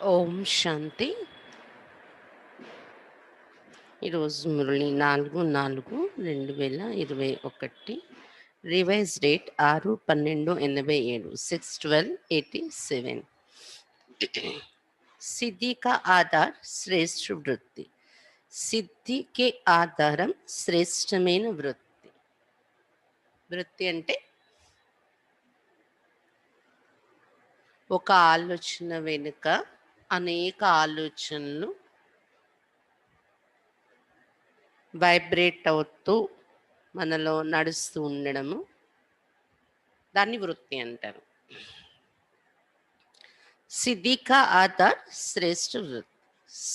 ఓం శాంతి. ఈరోజు Murali 4/4/2021, revise date 6/12/87, 6/12/87. సిద్ధి కా ఆధార్ శ్రేష్ఠ వృత్తి. సిద్ధికి ఆధారం శ్రేష్టమైన వృత్తి. వృత్తి అంటే ఒక ఆలోచన వెనుక అనేక ఆలోచనలు వైబ్రేట్ అవుతూ మనలో నడుస్తూ ఉండడము, దాన్ని వృత్తి అంటారు. సిద్ధి కా ఆధార్ శ్రేష్ఠ వృత్తి.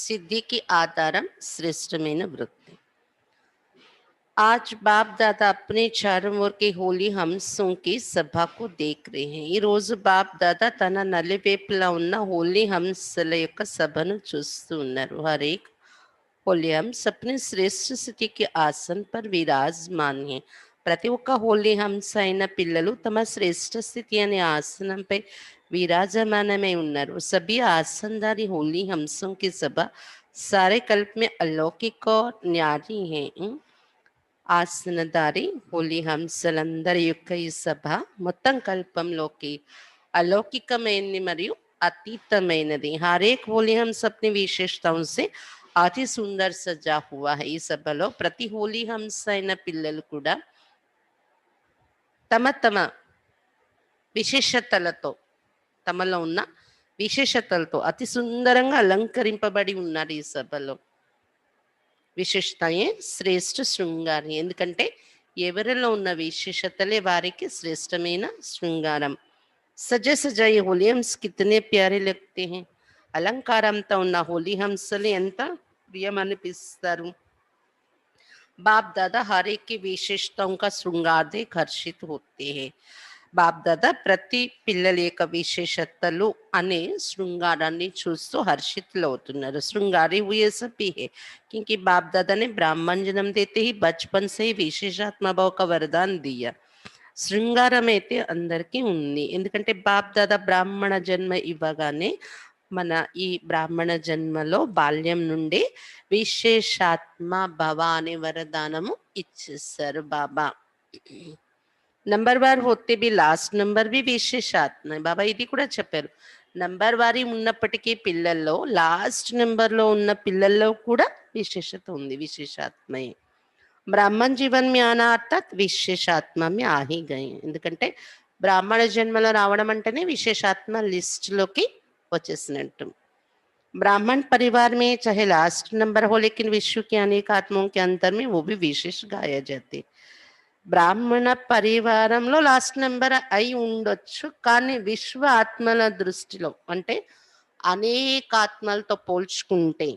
సిద్ధికి ఆధారం శ్రేష్టమైన వృత్తి. आज बाप दादा अपने चारों ओर के होली हंसों की सभा को देख रहे हैं. ఈ రోజు బాప్ దాదా తన నలువైపులా ఉన్న హోలీ హంసల యొక్క సభను చూస్తూ ఉన్నారు. హరేక్ होली हंस अपने श्रेष्ठ స్థితి के आसन पर विराजमान है. ప్రతి ఒక్క హోలీ హంస అయిన పిల్లలు తమ శ్రేష్ఠ స్థితి అనే ఆసనంపై विराजमानमై ఉన్నారు. सभी आसनदारी होली हंसों की सभा सारे कल्प में अलौकिक और न्यारी है. ఆసనదారి హోలీ హంసలందరి యొక్క ఈ సభ మొత్తం కల్పంలోకి अलौकिकమైనది మరియు అతీతమైనది. హరేక్ హోలీ హంస अपनी विशेषताओं से అతి సుందర్ సజా హువా హై. ఈ సభలో ప్రతి హోలీ హంస అయిన పిల్లలు కూడా తమ తమ విశేషతలతో, తమలో ఉన్న విశేషతలతో అతి సుందరంగా అలంకరింపబడి ఉన్నారు. ఈ సభలో విశేషతయే శ్రేష్ఠ శృంగారం. ఎందుకంటే ఎవరిలో ఉన్న విశేషతలే వారికి శ్రేష్టమైన శృంగారం. సజ సజాయి హోలీ హంస్ కితనే ప్యారే లగ్తే హై. అలంకారంతో ఉన్న హోలీ హంసలు ఎంత ప్రియమనిపిస్తారు. बाप दादा हर एक की विशेषताओं का श्रृंगार देख हर्षित होते हैं. బాప్ దాదా ప్రతి పిల్లల యొక్క విశేషతలు అనే శృంగారాన్ని చూస్తూ హర్షితులవుతున్నారు. శృంగారి हुए सभी है क्योंकि बाप दादा ने ब्राह्मण जन्म देते ही बचपन से ही विशेषात्मा भाव का वरदान दिया. శృంగారం అయితే అందరికీ ఉంది. ఎందుకంటే బాప్ దాదా బ్రాహ్మణ జన్మ ఇవ్వగానే మన ఈ బ్రాహ్మణ జన్మలో బాల్యం నుండి విశేషాత్మ భవ అనే వరదానము ఇచ్చేస్తారు బాబా. నంబర్ వార్ హోతే బి లాస్ట్ నంబర్ బి విశేషాత్మ. బాబా ఇది కూడా చెప్పారు. నంబర్ వారి ఉన్నప్పటికీ పిల్లల్లో లాస్ట్ నెంబర్లో ఉన్న పిల్లల్లో కూడా విశేషత ఉంది, విశేషాత్మయే. బ్రాహ్మణ్ జీవన్ మే ఆనా అర్థాత్ విశేషాత్మ మే ఆహి గయే. ఎందుకంటే బ్రాహ్మణ జన్మలో రావడం అంటేనే విశేషాత్మ లిస్టులోకి వచ్చేసినట్టు. ब्राह्मण परिवार में चाहे लास्ट नंबर हो लेकिन विश्व के अनेक आत्माओं के अंतर में वो भी विशेष गाया जाते. బ్రాహ్మణ పరివారంలో లాస్ట్ నెంబర్ అయి ఉండొచ్చు, కానీ విశ్వ ఆత్మల దృష్టిలో అంటే అనేక ఆత్మలతో పోల్చుకుంటే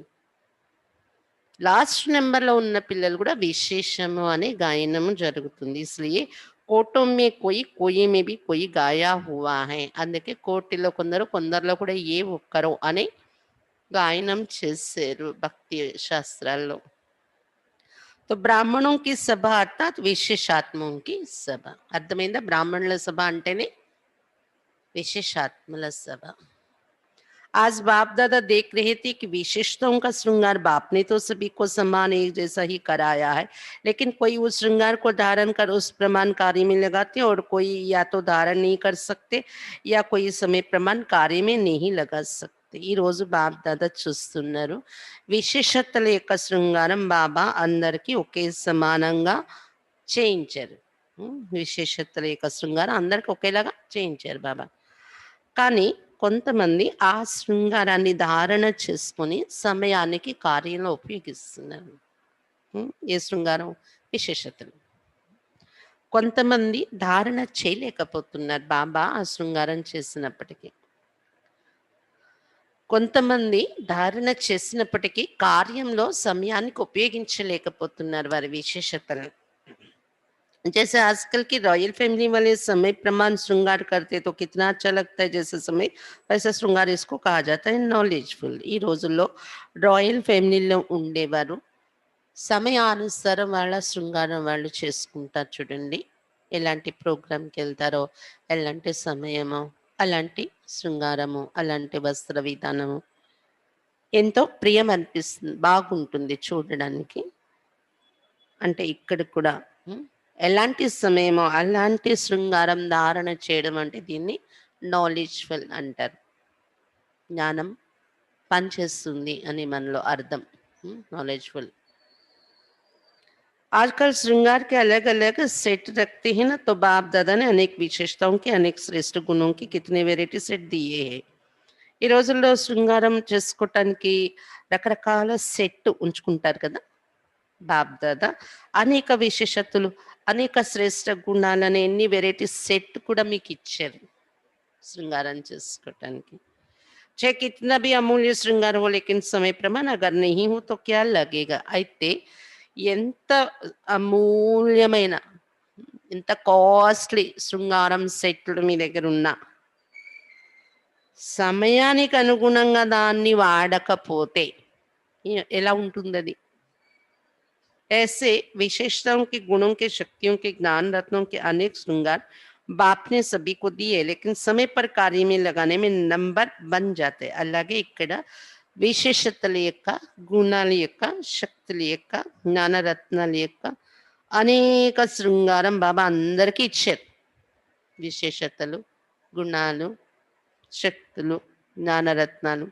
లాస్ట్ నెంబర్లో ఉన్న పిల్లలు కూడా విశేషము అనే గాయనము జరుగుతుంది. ఇస్లియే కోటో మే కోయి కోయి మే బి కోయి గాయా హువా హై. అందుకే కోటిలో కొందరు, కొందరిలో కూడా ఏ ఒక్కరో అనే గాయనం చేశారు భక్తి శాస్త్రాల్లో. తో బ్రాహ్మణం కి సభ అర్థాత్ విశేషాత్మం కి సభ. అర్థమైందా? బ్రాహ్మణుల సభ అంటేనే విశేషాత్మల సభ. आज बाप दादा देख रहे थे कि विशेषताओं का श्रृंगार बाप ने तो सभी को समान एक जैसा ही कराया है, लेकिन कोई उस श्रृंगार को धारण कर उस प्रमाण कार्य में लगाते और कोई या तो धारण नहीं कर सकते या कोई समय प्रमाण कार्य में नहीं लगा सकते. ఈ రోజు బాప్ దాదా చూస్తున్నారు విశేషతల యొక్క శృంగారం బాబా అందరికీ ఒకే సమానంగా చేయించారు. విశేషతల యొక్క శృంగారం అందరికి ఒకేలాగా చేయించారు బాబా. కానీ కొంతమంది ఆ శృంగారాన్ని ధారణ చేసుకొని సమయానికి కార్యంలో ఉపయోగిస్తున్నారు. ఏ శృంగారం? విశేషతలు. కొంతమంది ధారణ చేయలేకపోతున్నారు బాబా ఆ శృంగారం చేసినప్పటికీ. కొంతమంది ధారణ చేసినప్పటికీ కార్యంలో సమయానికి ఉపయోగించలేకపోతున్నారు వారి విశేషతలను. जैसे आजकल की रॉयल फैमिली वाले समय प्रमाण श्रृंगार करते तो कितना अच्छा लगता है. जैसे समय वैसा श्रृंगार इसको कहा जाता है నాలెడ్జ్ఫుల్. ఈ రోజుల్లో రాయల్ ఫ్యామిలీలో ఉండేవారు సమయానుసారం వాళ్ళ శృంగారం వాళ్ళు చేసుకుంటారు. చూడండి ఎలాంటి ప్రోగ్రాంకి వెళ్తారో, ఎలాంటి సమయమో అలాంటి శృంగారము, అలాంటి వస్త్ర విధానము ఎంతో ప్రియం అనిపిస్తుంది, బాగుంటుంది చూడడానికి. అంటే ఇక్కడ కూడా హ్మ్, ఎలాంటి సమయమో అలాంటి శృంగారం ధారణ చేయడం అంటే దీన్ని నాలెడ్జ్‌ఫుల్ అంటారు. జ్ఞానం పనిచేస్తుంది అని మనలో అర్థం. నాలెడ్జ్‌ఫుల్. आजकल श्रृंगार के अलग-अलग सेट रखते हैं ना, तो बाप-दादा ने अनेक विशेषताओं के, अनेक श्रेष्ठ गुणों की कितने वेరైటీ సెట్ दिए हैं. ఈ రోజుల్లో శృంగారం చేసుకోవటానికి రకరకాల సెట్ ఉంచుకుంటారు కదా బాప్-దాదా. అనేక విశేషతలు, అనేక శ్రేష్ఠ గుణాలని ఎన్ని వెరైటీ సెట్ కూడా మీకిచ్చారు శృంగారం చేసుకోవటానికి. चाहे कितना भी अमूल्य श्रृंगार हो लेकिन समय प्रमाण अगर नहीं हो तो क्या लगेगा. అయితే ఎంత అమూల్యమైన, ఎంత కాస్ట్లీ శృంగారం సెట్లు మీ దగ్గర ఉన్నా సమయానికి అనుగుణంగా దాన్ని వాడకపోతే ఎలా ఉంటుందది? ऐसे विशेषताओं के, गुणों के, शक्तियों के, ज्ञान रत्नों के अनेक श्रृंगार बाप ने सभी को दिए, लेकिन समय पर कार्य में लगाने में नंबर बन जाते. అలాగే ఇక్కడ విశేషతల యొక్క, గుణాల యొక్క, శక్తుల యొక్క, జ్ఞానరత్నాల యొక్క అనేక శృంగారం బాబా అందరికీ ఇచ్చారు. విశేషతలు, గుణాలు, శక్తులు, జ్ఞానరత్నాలు.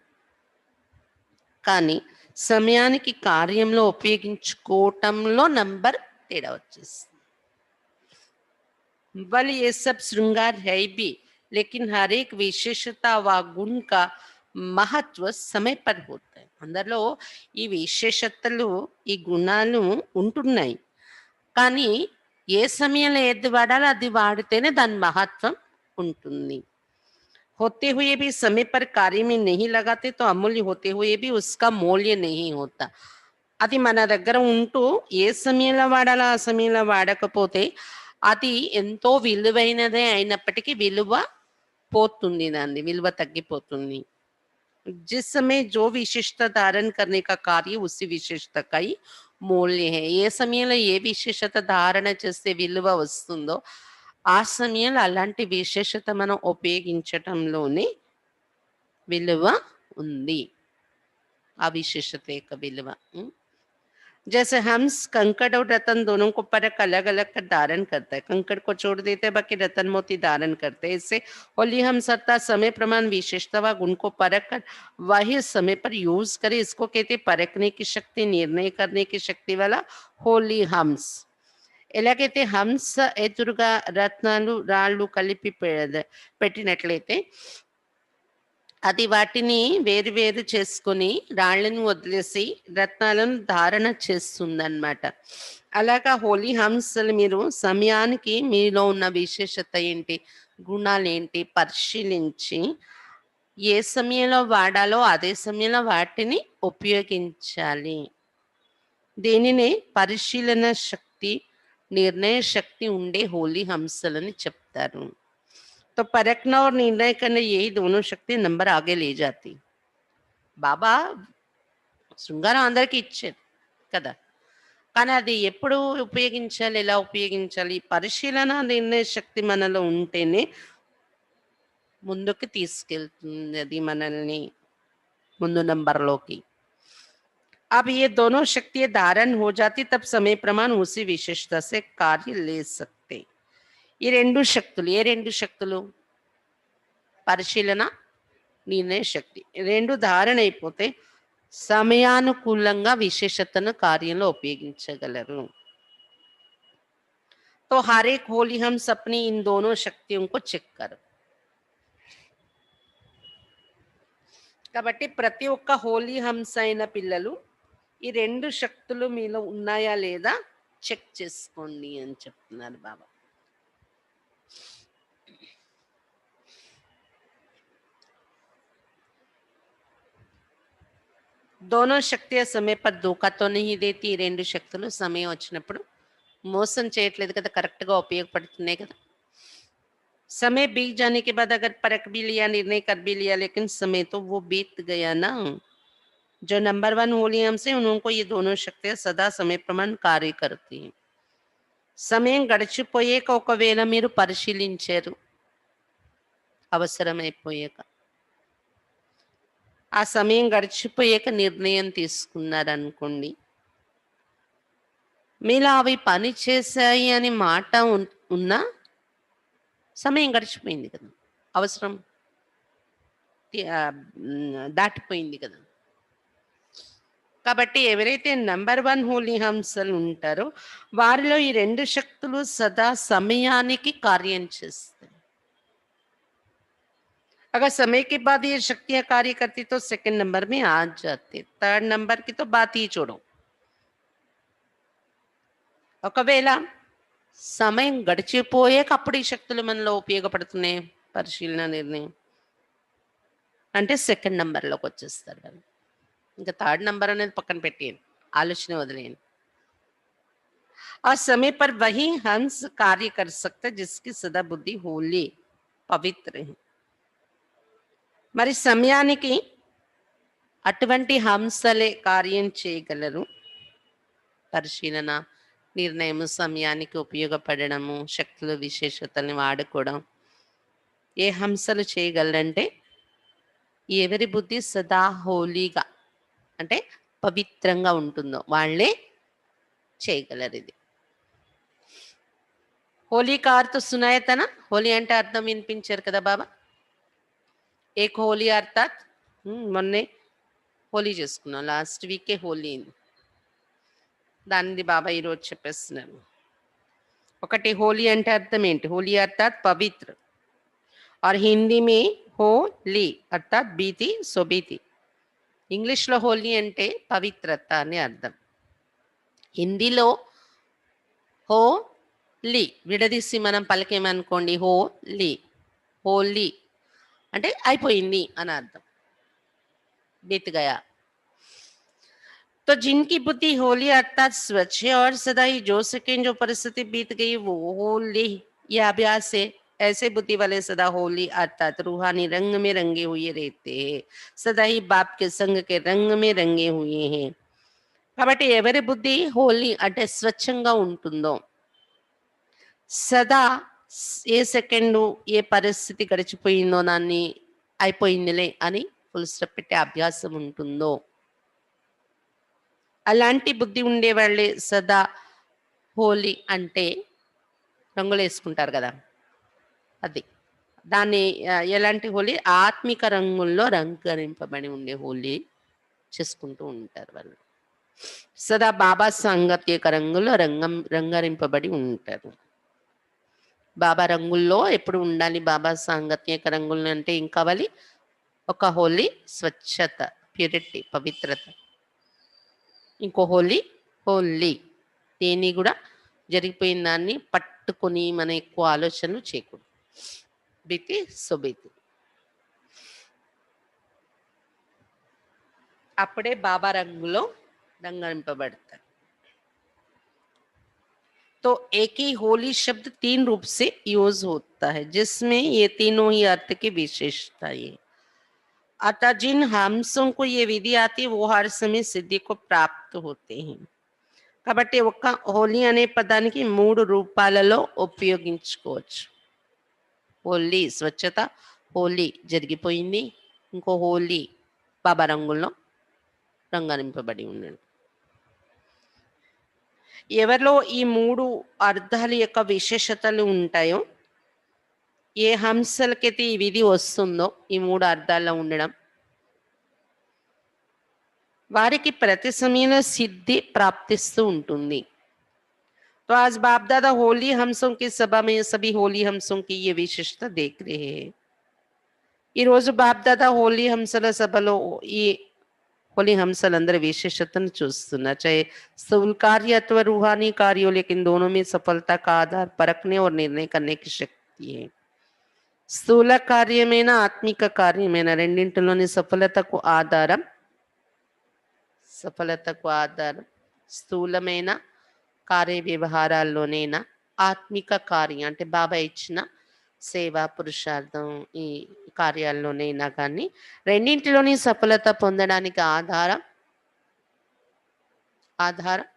కానీ సమయానికి కార్యంలో ఉపయోగించుకోవటంలో నంబర్ తేడా వచ్చేస్తుంది. बल ये सब श्रृंगार है भी, लेकिन हर एक विशेषता व गुण का మహత్వ समय पर होता है. అందరిలో ఈ విశేషతలు, ఈ గుణాలు ఉంటున్నాయి. కానీ ఏ సమయంలో ఏది వాడాలో అది వాడితేనే దాని మహత్వం ఉంటుంది. होते हुए भी समय पर कार्य में नहीं लगाते तो अमूल्य होते हुए भी उसका मूल्य नहीं होता. అది మన దగ్గర ఉంటూ ఏ సమయంలో వాడాలో ఆ సమయంలో వాడకపోతే అది ఎంతో విలువైనదే అయినప్పటికీ విలువ పోతుంది, దాన్ని విలువ తగ్గిపోతుంది. जिस समय जो विशेषता धारण करने का कार्य उसी विशेषता का ही మూల్య హే. ఏ సమయంలో ఏ విశేషత ధారణ చేస్తే విలువ వస్తుందో ఆ సమయంలో అలాంటి విశేషత మనం ఉపయోగించటంలోనే విలువ ఉంది. ఆ విశేషత యొక్క విలువ. जैसे हंस कंकड़ और रतन दोनों को परख अलग अलग कर धारण करता है. कंकड़ को छोड़ देते हैं, बाकी रतन मोती धारण करते हैं. इससे होली हम सत्ता समय प्रमाण विशेषता व गुण को परख कर वही समय पर यूज करे, इसको कहते हैं परखने की शक्ति, निर्णय करने की शक्ति वाला होली हंस. ఎలాగైతే హంస ఎదురుగా రత్నాలు రాళ్ళు కలిపి పెట్టినట్లయితే అది వాటిని వేరు వేరు చేసుకొని రాళ్ళను వదిలేసి రత్నాలను ధారణ చేస్తుందన్నమాట. అలాగా హోలీ హంసలు మీరు సమయానికి మీలో ఉన్న విశేషత ఏంటి, గుణాలు ఏంటి పరిశీలించి ఏ సమయంలో వాడాలో అదే సమయంలో వాటిని ఉపయోగించాలి. దీనినే పరిశీలన శక్తి, निर्णय शक्ति ఉండే होली हंसలని చెప్తారు. तो परखना और निर्णय करना यही दोनों शक्ति नंबर आगे ले जाती. బాబా శృంగారం అందరికీ ఇచ్చారు కదా, కానీ అది ఎప్పుడు ఉపయోగించాలి, ఎలా ఉపయోగించాలి, పరిశీలన నిర్ణయ శక్తి మనలో ఉంటేనే ముందుకు తీసుకెళ్తుంది అది మనల్ని ముందు నంబర్లోకి. अब ये दोनों शक्तियां धारण हो जाती तब समय प्रमाण उसी विशेषता से कार्य ले सकते. ఈ రెండు శక్తులు, ఏ రెండు శక్తులు? పరిశీలన, నిర్ణయ శక్తి. రెండు ధారణ అయిపోతే సమయానుకూలంగా విశేషతను కార్యంలో ఉపయోగించగలరు. तो हर एक होली हम अपनी इन दोनों शक्तियों को చెక్ करो. కాబట్టి ప్రతి ఒక్క హోలీ హంస అయిన పిల్లలు ఈ రెండు శక్తులు మీలో ఉన్నాయా లేదా చెక్ చేసుకోండి అని చెప్తున్నారు బాబా. दोनों శక్తియా समय पर धोखा तो नहीं देती. ఈ రెండు శక్తులు సమయం వచ్చినప్పుడు మోసం చేయట్లేదు కదా, కరెక్ట్గా ఉపయోగపడుతున్నాయి కదా. समय बीत जाने के बाद अगर परख भी लिया, निर्णय कर भी लिया, लेकिन समय तो वो बीत गया ना. जो नंबर 1 होली हमसे उनको ये दोनों శక్తియా సదా समय प्रमाण कार्य करती हैं. సమయం గడిచిపోయాక ఒకవేళ మీరు పరిశీలించారు అవసరమైపోయాక, ఆ సమయం గడిచిపోయాక నిర్ణయం తీసుకున్నారనుకోండి, మీలో అవి పని చేశాయి అని మాట ఉన్నా సమయం గడిచిపోయింది కదా! అవసరం దాటిపోయింది కదా! కాబట్టి ఎవరైతే నంబర్ 1 హోలీ హంసలు ఉంటారో, వారిలో ఈ 2 శక్తులు సదా సమయానికి కార్యం చేస్తాయి. अगर समय के बाद ये शक्तियाँ कार्य करती तो सेकंड नंबर में आ जाते, थर्ड नंबर की तो बात ही छोड़ो. ఒకవేళ సమయం గడిచిపోయాక అప్పుడు ఈ శక్తులు మనలో ఉపయోగపడుతున్నాయి పరిశీలన నిర్ణయం అంటే సెకండ్ నంబర్లోకి వచ్చేస్తారు వాళ్ళు. ఇంకా థర్డ్ నంబర్ అనేది పక్కన పెట్టేయండి, ఆలోచన వదిలేయండి. और समय पर वही हंस कार्य कर सकता है जिसकी सदा बुद्धि होली पवित्र है. మరి సమయానికి అటువంటి హంసలే కార్యం చేయగలరు. పరిశీలన నిర్ణయము సమయానికి ఉపయోగపడడము, శక్తుల విశేషతల్ని వాడుకోవడం. ఏ హంసలు చేయగలరంటే ఎవరి బుద్ధి సదా హోలీగా అంటే పవిత్రంగా ఉంటుందో వాళ్ళే చేయగలరు ఇది. హోలీ का अर्थ सुनाया था ना. హోలీ అంటే అర్థం వినిపించారు కదా బాబా. ఏక్ హోలీ అర్థాత్ మొన్నే హోలీ చేసుకున్నాం, లాస్ట్ వీకే హోలీ. దానిది బాబా ఈరోజు చెప్పేస్తున్నాను. ఒకటి హోలీ అంటే అర్థం ఏంటి? హోలీ అర్థాత్ పవిత్ర. और हिंदी में హోలీ అర్థాత్ బీతి సోబీతి. ఇంగ్లీష్లో హోలీ అంటే పవిత్రత అని అర్థం. హిందీలో హోలీ విడదీసి మనం పలికేమనుకోండి హోలీ, హోలీ అంటే అయిపోయింది అని అర్థం, बीत गया. तो जिनकी बुद्धि होली अर्थात स्वच्छ है और सदा ही जो सेकेंड जो परिस्थिति बीत गई वो होली ये अभ्यास है. ऐसे बुद्धि वाले सदा होली अर्थात रूहानी रंग में रंगे हुए रहते हैं, सदा ही बाप के संग के रंग में रंगे हुए हैं. కాబట్టి ఎవరి బుద్ధి హోలీ అంటే స్వచ్ఛంగా ఉంటుందో, సదా ఏ సెకండు ఏ పరిస్థితి గడిచిపోయిందో దాన్ని అయిపోయిందిలే అని ఫుల్ స్టాప్ పెట్టే అభ్యాసం ఉంటుందో, అలాంటి బుద్ధి ఉండేవాళ్ళే సదా హోలీ అంటే రంగులు వేసుకుంటారు కదా, అది దాన్ని ఎలాంటి హోలీ ఆత్మిక రంగుల్లో రంగరింపబడి ఉండే హోలీ చేసుకుంటూ ఉంటారు వాళ్ళు. సదా బాబా సాంగత్యక రంగులో రంగరింపబడి ఉంటారు. బాబా రంగుల్లో ఎప్పుడు ఉండాలి? బాబా సాంగత్యక రంగులు అంటే ఏం కావాలి? ఒక హోలీ స్వచ్ఛత, ప్యూరిటీ, పవిత్రత. ఇంకో హోలీ హోలీ దేని కూడా జరిగిపోయిన దాన్ని పట్టుకొని మన ఎక్కువ ఆలోచనలు చేయకూడదు. బీతి సొబీతి. అప్పుడే బాబా రంగులో రంగరింపబడతారు. तो एक ही होली शब्द 3 रूप से यूज होता है जिसमें ये तीनों ही अर्थ की विशेषता है. अतः जिन हंसों को ये विधि आती है वो हर समय सिद्धि को प्राप्त होते हैं. కాబట్టి ఒక్క హోలీ అనే పదానికి 3 రూపాలలో ఉపయోగించుకోవచ్చు. హోలీ స్వచ్ఛత, హోలీ జరిగిపోయింది, ఇంకో హోలీ బాబా రంగుల్లో రంగరింపబడి ఉండడం. ఎవరిలో ఈ 3 అర్థాల యొక్క విశేషతలు ఉంటాయో, ఏ హంసలకైతే ఈ విధి వస్తుందో ఈ 3 అర్థాల్లో ఉండడం, వారికి ప్రతి సమయంలో సిద్ధి ప్రాప్తిస్తూ ఉంటుంది. तो आज बाप दादा होली हंसों की सभा में सभी होली हंसों की ये विशेषता देख रहे हैं. ఈ రోజు బాప్ దాదా హోలీ హంసల సభలో ఈ होली हंसलंदर विशेषतन चूస్తున్నా. चाहे स्थूल कार्य अथवा रूहानी कार्य हो, लेकिन दोनों में सफलता का आधार परखने और निर्णय करने की शक्ति है. స్థూల కార్యమైన ఆత్మిక కార్యమైన రెండింటిలోని సఫలతకు ఆధారం స్థూలమైన కార్య వ్యవహారాల్లోనైనా ఆత్మిక కార్యం అంటే బాబా ఇచ్చిన సేవా పురుషార్థం ఈ కార్యాల్లోనైనా కానీ రెండింటిలోని సఫలత పొందడానికి ఆధారం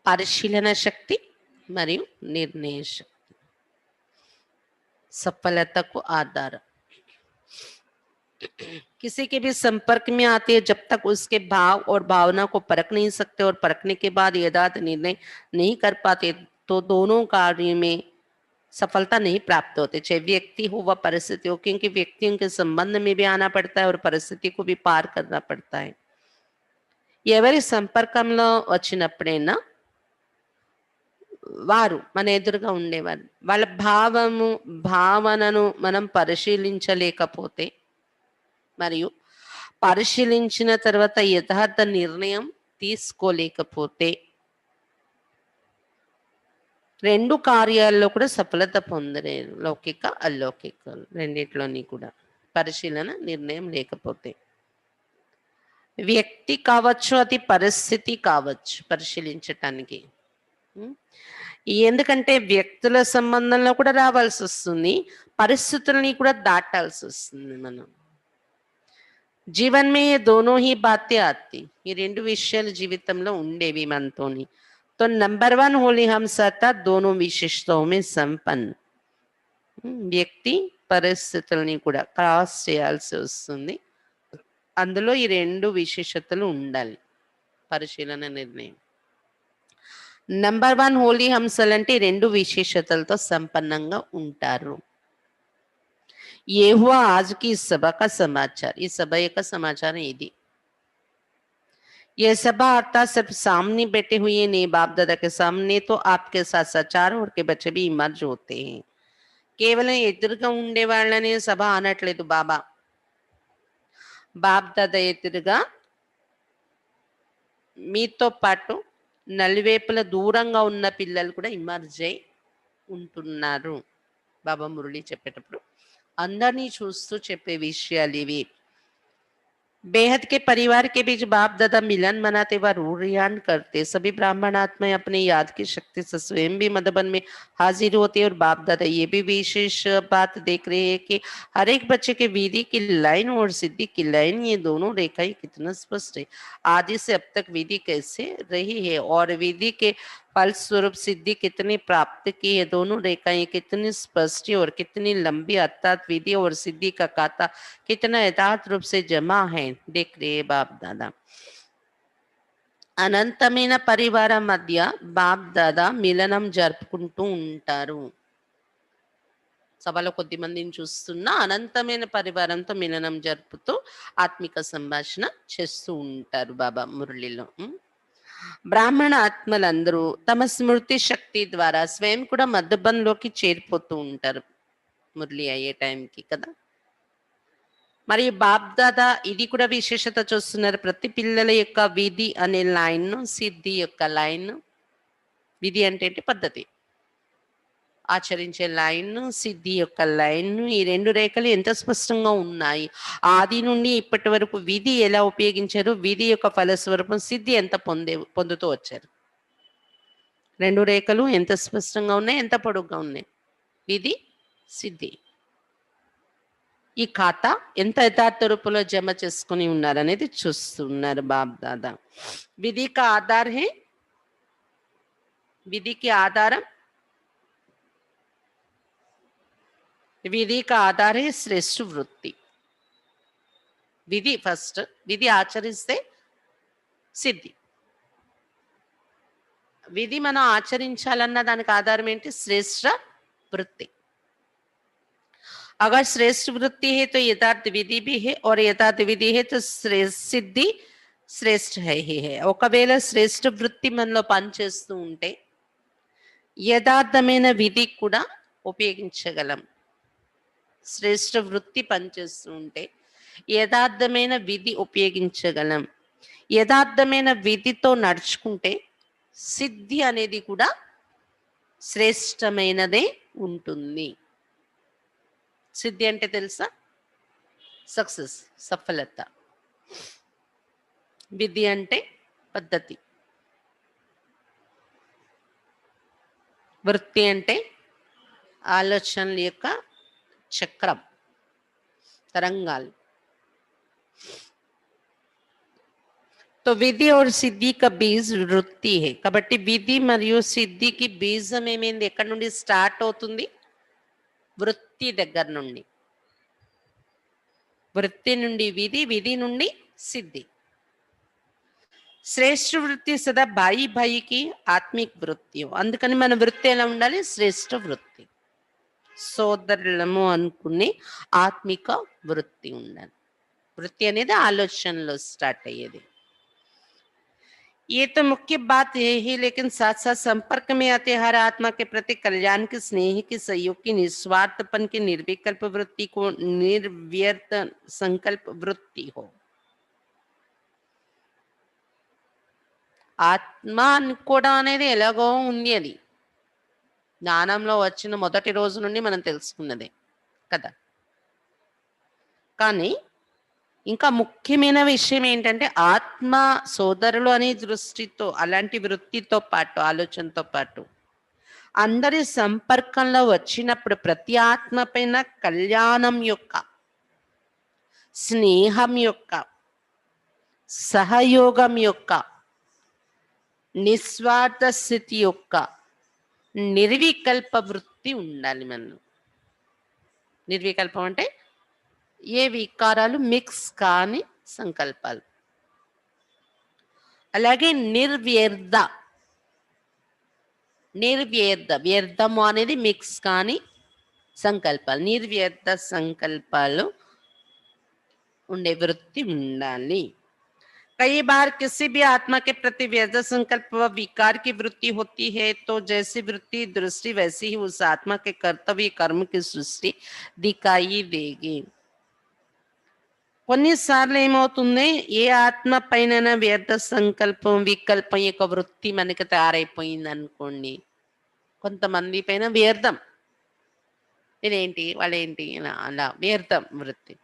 పరిశీలన శక్తి మరియు నిర్ణయ శక్తి. సఫలతకు ఆధారం किसी के भी संपर्क में आते हैं, जब तक उसके भाव और भावना को परख नहीं सकते और परखने के बाद यथार्थ निर्णय नहीं कर पाते, तो दोनों कार्यों में सफलता नहीं प्राप्त होती, चाहे व्यक्ति हो व परिस्थिति हो, क्योंकि व्यक्तियों के संबंध में भी आना पड़ता है और परिस्थिति को भी पार करना पड़ता है. ఎవరి సంపర్కంలో వచ్చినప్పుడైనా వారు మన ఎదురుగా ఉండేవారు, వాళ్ళ భావనను మనం పరిశీలించలేకపోతే మరియు పరిశీలించిన తర్వాత యథార్థ నిర్ణయం తీసుకోలేకపోతే రెండు కార్యాల్లో కూడా సఫలత పొందలేరు, లౌకిక అలౌకిక రెండిట్లోని కూడా పరిశీలన నిర్ణయం లేకపోతే. వ్యక్తి కావచ్చు, అది పరిస్థితి కావచ్చు పరిశీలించటానికి. ఎందుకంటే వ్యక్తుల సంబంధంలో కూడా రావాల్సి వస్తుంది, పరిస్థితుల్ని కూడా దాటాల్సి వస్తుంది మనం. జీవన్ మే ये दोनों ही बातें आती, ఈ రెండు విషయాలు జీవితంలో ఉండేవి మనతోని. तो नंबर 1 होली हम सत्ता दोनों विशेषताओं में संपन्न. వ్యక్తి పరిస్థితుల్ని కూడా క్రాస్ చేయాల్సి వస్తుంది, అందులో ఈ రెండు విశేషతలు ఉండాలి పరిశీలన నిర్ణయం. నంబర్ 1 హోలీ హంసలు అంటే రెండు విశేషతలతో సంపన్నంగా ఉంటారు. ये हुआ आज की इस सभा का समाचार, इस सभा का समाचार है ఇది. ये सभा अर्थात सिर्फ सामने बैठे हुए नहीं, बाप दादा के सामने तो आपके साथ साथ चारों ओर के बच्चे भी इमर्ज होते हैं. కేవలం ఎదురుగా ఉండే వాళ్ళని సభ అనట్లేదు బాబా, బాప్ దాదా ఎదురుగా మీతో పాటు నలువైపుల దూరంగా ఉన్న పిల్లలు కూడా ఇమర్జ్ అయి ఉంటున్నారు. బాబా మురళి చెప్పేటప్పుడు అందరినీ చూస్తూ చెప్పే విషయాలు ఇవి. बेहद के परिवार के बीच बाप दादा मिलन मनाते व रूढ़ियान करते. सभी ब्राह्मण आत्माएं अपनी याद की शक्ति से स्वयं भी मधुबन में हाजिर होते और बाप दादा ये भी विशेष बात देख रहे हैं कि हर एक बच्चे के विधि की लाइन और सिद्धि की लाइन, ये दोनों रेखाएं कितना स्पष्ट है. आदि से अब तक विधि कैसे रही है और विधि के फलस्वरूप सिद्धि कितनी प्राप्त की है, दोनों रेखाएं कितनी स्पष्ट और कितनी लंबी, अर्थात विधि और सिद्धि का खाता कितना यथार्थ रूप से जमा है देख रहे बाप दादा. అనంతమైన పరివారం మధ్య బాప్ దాదా మిలనం జరుపుకుంటూ ఉంటారు. సభలో కొద్ది మందిని చూస్తున్నా అనంతమైన పరివారంతో మిలనం జరుపుతూ ఆత్మిక సంభాషణ చేస్తూ ఉంటారు బాబా మురళిలో. బ్రాహ్మణ ఆత్మలందరూ తమ స్మృతి శక్తి ద్వారా స్వయం కూడా మధుబంలోకి చేరిపోతూ ఉంటారు మురళి అయ్యే టైంకి కదా. మరి బాప్ దాదా ఇది కూడా విశేషత చూస్తున్నారు. ప్రతి పిల్లల యొక్క విధి అనే లైన్, సిద్ధి యొక్క లైన్, విధి అంటే పద్ధతి, ఆచరించే లైన్, సిద్ధి యొక్క లైన్, ఈ రెండు రేఖలు ఎంత స్పష్టంగా ఉన్నాయి. ఆది నుండి ఇప్పటి వరకు విధి ఎలా ఉపయోగించారు, విధి యొక్క ఫలస్వరూపం సిద్ధి ఎంత పొందుతూ వచ్చారు. రెండు రేఖలు ఎంత స్పష్టంగా ఉన్నాయి, ఎంత పొడుగ్గా ఉన్నాయి, విధి సిద్ధి. ఈ ఖాతా ఎంత యథార్థ రూపంలో జమ చేసుకుని ఉన్నారనేది చూస్తున్నారు బాప్ దాదా. విధి కా ఆధార్ హే, విధికి ఆధారం, విధి కా ఆధార్ హే శ్రేష్ఠ వృత్తి. విధి ఫస్ట్, విధి ఆచరిస్తే సిద్ధి. విధి మనం ఆచరించాలన్న దానికి ఆధారం ఏంటి, శ్రేష్ఠ వృత్తి. अगर श्रेष्ठ वृत्ति है तो यथार्थ विधि भी है और यथार्थ विधि है तो सिद्धि శ్రేష్ఠ హై. ఒకవేళ శ్రేష్ఠ వృత్తి మనలో పనిచేస్తూ ఉంటే యథార్థమైన విధి కూడా ఉపయోగించగలం. శ్రేష్ఠ వృత్తి పనిచేస్తూ ఉంటే యథార్థమైన విధి ఉపయోగించగలం. యథార్థమైన విధితో నడుచుకుంటే సిద్ధి అనేది కూడా శ్రేష్టమైనదే ఉంటుంది. సిద్ధి అంటే తెలుసా, సక్సెస్, సఫలత. విధి అంటే పద్ధతి, వృత్తి అంటే ఆలోచనల యొక్క చక్రం, తరంగాలు. तो विधि और सिद्धि का बीज वृत्ति है. కాబట్టి విధి మరియు సిద్ధికి బీజం ఏమైంది, ఎక్కడి నుండి స్టార్ట్ అవుతుంది, వృత్తి దగ్గర నుండి. వృత్తి నుండి విధి, విధి నుండి సిద్ధి. శ్రేష్ఠ వృత్తి సదా బాయి బాయికి ఆత్మిక వృత్తి. అందుకని మన వృత్తి ఎలా ఉండాలి? శ్రేష్ఠ వృత్తి, సోదరులము అనుకునే ఆత్మిక వృత్తి ఉండాలి. వృత్తి అనేది ఆలోచనలో స్టార్ట్ అయ్యేది. ये तो मुख्य बात है ही, लेकिन साथ साथ संपर्क में आते हर आत्मा के प्रति कल्याण के, स्नेह की, सहयोग की, निस्वार्थपन की, निर्विकल्प वृत्ति को निर्व्यर्थ संकल्प वृत्ति हो. ఆత్మ అనుకోవడం అనేది ఎలాగో ఉంది. అది జ్ఞానంలో వచ్చిన మొదటి రోజు నుండి మనం తెలుసుకున్నదే కదా. కానీ ఇంకా ముఖ్యమైన విషయం ఏంటంటే ఆత్మ సోదరులు అనే దృష్టితో, అలాంటి వృత్తితో పాటు, ఆలోచనతో పాటు అందరి సంపర్కంలో వచ్చినప్పుడు ప్రతి ఆత్మ పైన కళ్యాణం యొక్క, స్నేహం యొక్క, సహయోగం యొక్క, నిస్వార్థ స్థితి యొక్క నిర్వికల్ప వృత్తి ఉండాలి మనం. నిర్వికల్పం అంటే ఏ వికారాలు మిక్స్ కాని సంకల్పాలు. అలాగే నిర్వ్యర్థ, నిర్వ్యర్థ, వ్యర్థము అనేది మిక్స్ కాని సంకల్పాలు, నిర్వ్యర్థ సంకల్పాలు ఉండే వృత్తి ఉండాలి. कई बार किसी भी आत्मा के प्रति व्यर्थ संकल्प व विकार की वृत्ति होती है, तो जैसी वृत्ति दृष्टि वैसी ही उस आत्मा के कर्तव्य कर्म की सृष्टि दिखाई देगी. కొన్నిసార్లు ఏమవుతుంది, ఏ ఆత్మ పైన వ్యర్థ సంకల్పం, వికల్పం యొక్క వృత్తి మనకి తయారైపోయింది అనుకోండి. కొంతమంది పైన వ్యర్థం, ఇదేంటి వాళ్ళేంటి అలా వ్యర్థం వృత్తి.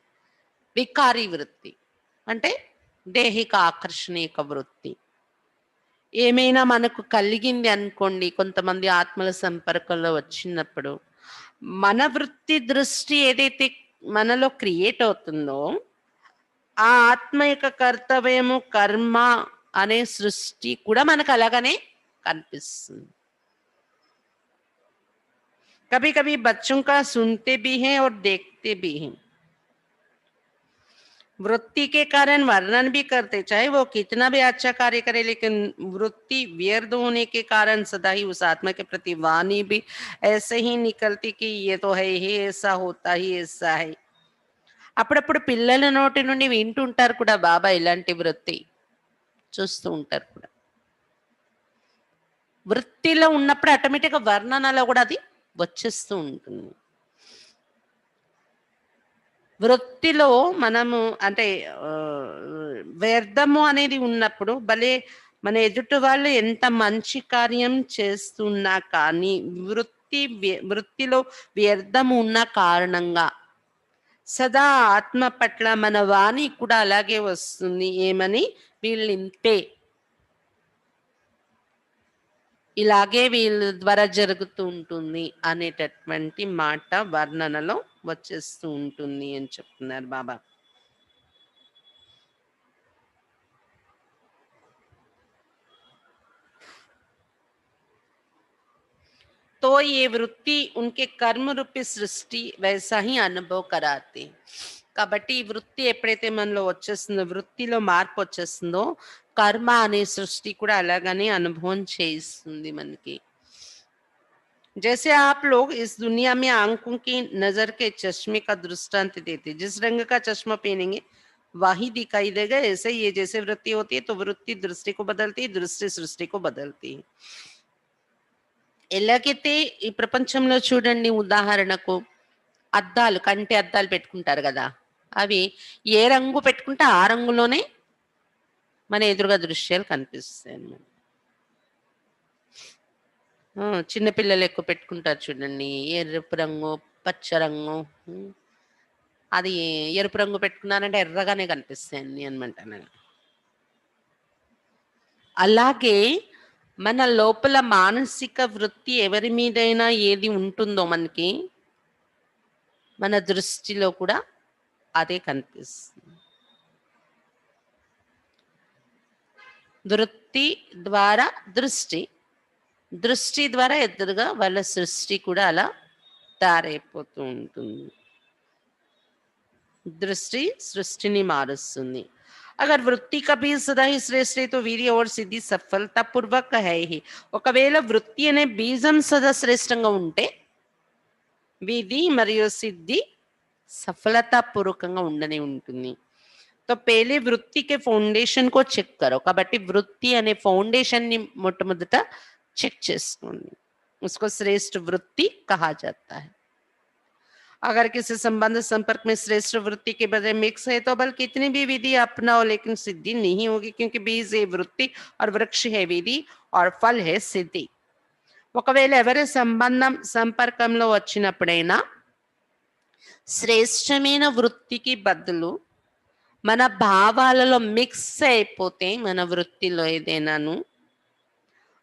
వికారీ వృత్తి అంటే దేహిక ఆకర్షణ యొక్క వృత్తి. ఏమైనా మనకు కలిగింది అనుకోండి, కొంతమంది ఆత్మల సంపర్కంలో వచ్చినప్పుడు మన వృత్తి దృష్టి ఏదైతే మనలో క్రియేట్ అవుతుందో ఆ ఆత్మ యొక్క కర్తవ్యము, కర్మ అనే సృష్టి కూడా మనకు అలాగనే కనిపిస్తుంది. कभी कभी बच्चों का सुनते भी हैं और देखते भी हैं. वृत्ति के कारण वर्णन भी करते, चाहे वो कितना भी अच्छा कार्य करे, लेकिन वृत्ति व्यर्थ होने के कारण सदा ही उस आत्मा के प्रति वाणी भी ऐसे ही निकलती कि ये तो है ही, ऐसा होता ही ऐसा है. అప్పుడప్పుడు పిల్లల నోటి నుండి వింటుంటారు కూడా, బాబా ఇలాంటి వృత్తి చూస్తూ ఉంటారు కూడా. వృత్తిలో ఉన్నప్పుడు ఆటోమేటిక్గా వర్ణనలో కూడా అది వచ్చేస్తూ ఉంటుంది. వృత్తిలో మనము అంటే వ్యర్థము అనేది ఉన్నప్పుడు భలే మన ఎదుటి వాళ్ళు ఎంత మంచి కార్యం చేస్తున్నా కానీ వృత్తిలో వ్యర్థము ఉన్న కారణంగా సదా ఆత్మ పట్ల మన వాణి కూడా అలాగే వస్తుంది. ఏమని? వీళ్ళు ఇంతే, ఇలాగే వీళ్ళ ద్వారా జరుగుతూ ఉంటుంది అనేటటువంటి మాట వర్ణనలో వచ్చేస్తూ ఉంటుంది అని చెప్తున్నారు బాబా. तो ये वृत्ति उनके कर्म रूपी सृष्टि वैसा ही अनुभव कराते. కాబట్టి ఈ వృత్తి ఎప్పుడైతే మనలో వచ్చేస్తుందో, వృత్తిలో మార్పు వచ్చేస్తుందో, కర్మ అనే సృష్టి కూడా అలాగనే అనుభవం చేయిస్తుంది మనకి. जैसे आप लोग इस दुनिया में आंखों की नजर के चश्मे का दृष्टांत देते, जिस रंग का चश्मा पहनेंगे वही दिखाई देगा. ऐसे ये जैसे वृत्ति होती है, तो वृत्ति दृष्टि को बदलती है, दृष्टि सृष्टि को बदलती है. ఎలాగైతే ఈ ప్రపంచంలో చూడండి, ఉదాహరణకు అద్దాలు, కంటి అద్దాలు పెట్టుకుంటారు కదా, అవి ఏ రంగు పెట్టుకుంటే ఆ రంగులోనే మన ఎదురుగా దృశ్యాలు కనిపిస్తాయి అన్నమాట. చిన్నపిల్లలు ఎక్కువ పెట్టుకుంటారు చూడండి, ఎరుపు రంగు, పచ్చ రంగు. అది ఎరుపు రంగు పెట్టుకున్నారంటే ఎర్రగానే కనిపిస్తాయి అన్ని అనమాట. అలాగే మన లోపల మానసిక వృత్తి ఎవరి మీదైనా ఏది ఉంటుందో మనకి, మన దృష్టిలో కూడా అదే కనిపిస్తుంది. వృత్తి ద్వారా దృష్టి, దృష్టి ద్వారా ఎదురుగా వాళ్ళ సృష్టి కూడా అలా తయారైపోతూ ఉంటుంది. దృష్టి సృష్టిని మారుస్తుంది. अगर వృత్తి का बीज सदा ही श्रेष्ठ है तो वीर्य और सिद्धि सफलतापूर्वक है ही. ఒకవేళ వృత్తి అనే బీజం సదా శ్రేష్టంగా ఉంటే విధి మరియు సిద్ధి సఫలతాపూర్వకంగా ఉండనే ఉంటుంది. तो पहले वृत्ति के फाउंडेशन को చెక్ करो. కాబట్టి వృత్తి అనే ఫౌండేషన్ ని మొట్టమొదట చెక్ చేసుకోండి. उसको श्रेष्ठ वृत्ति कहा जाता है. अगर किसी संबंध संपर्क में श्रेष्ठ वृत्ति के बजाय मिक्स है तो बल कितनी भी विधि अपनाओ लेकिन सिद्धि नहीं होगी, क्योंकि बीज है वृत्ति और वृक्ष है विधि और फल है सिद्धि. ఒకవేళ ఎవరి సంబంధం సంపర్కంలో వచ్చినప్పుడైనా శ్రేష్టమైన వృత్తికి బదులు మన భావాలలో మిక్స్ అయిపోతే మన వృత్తిలో ఏదైనాను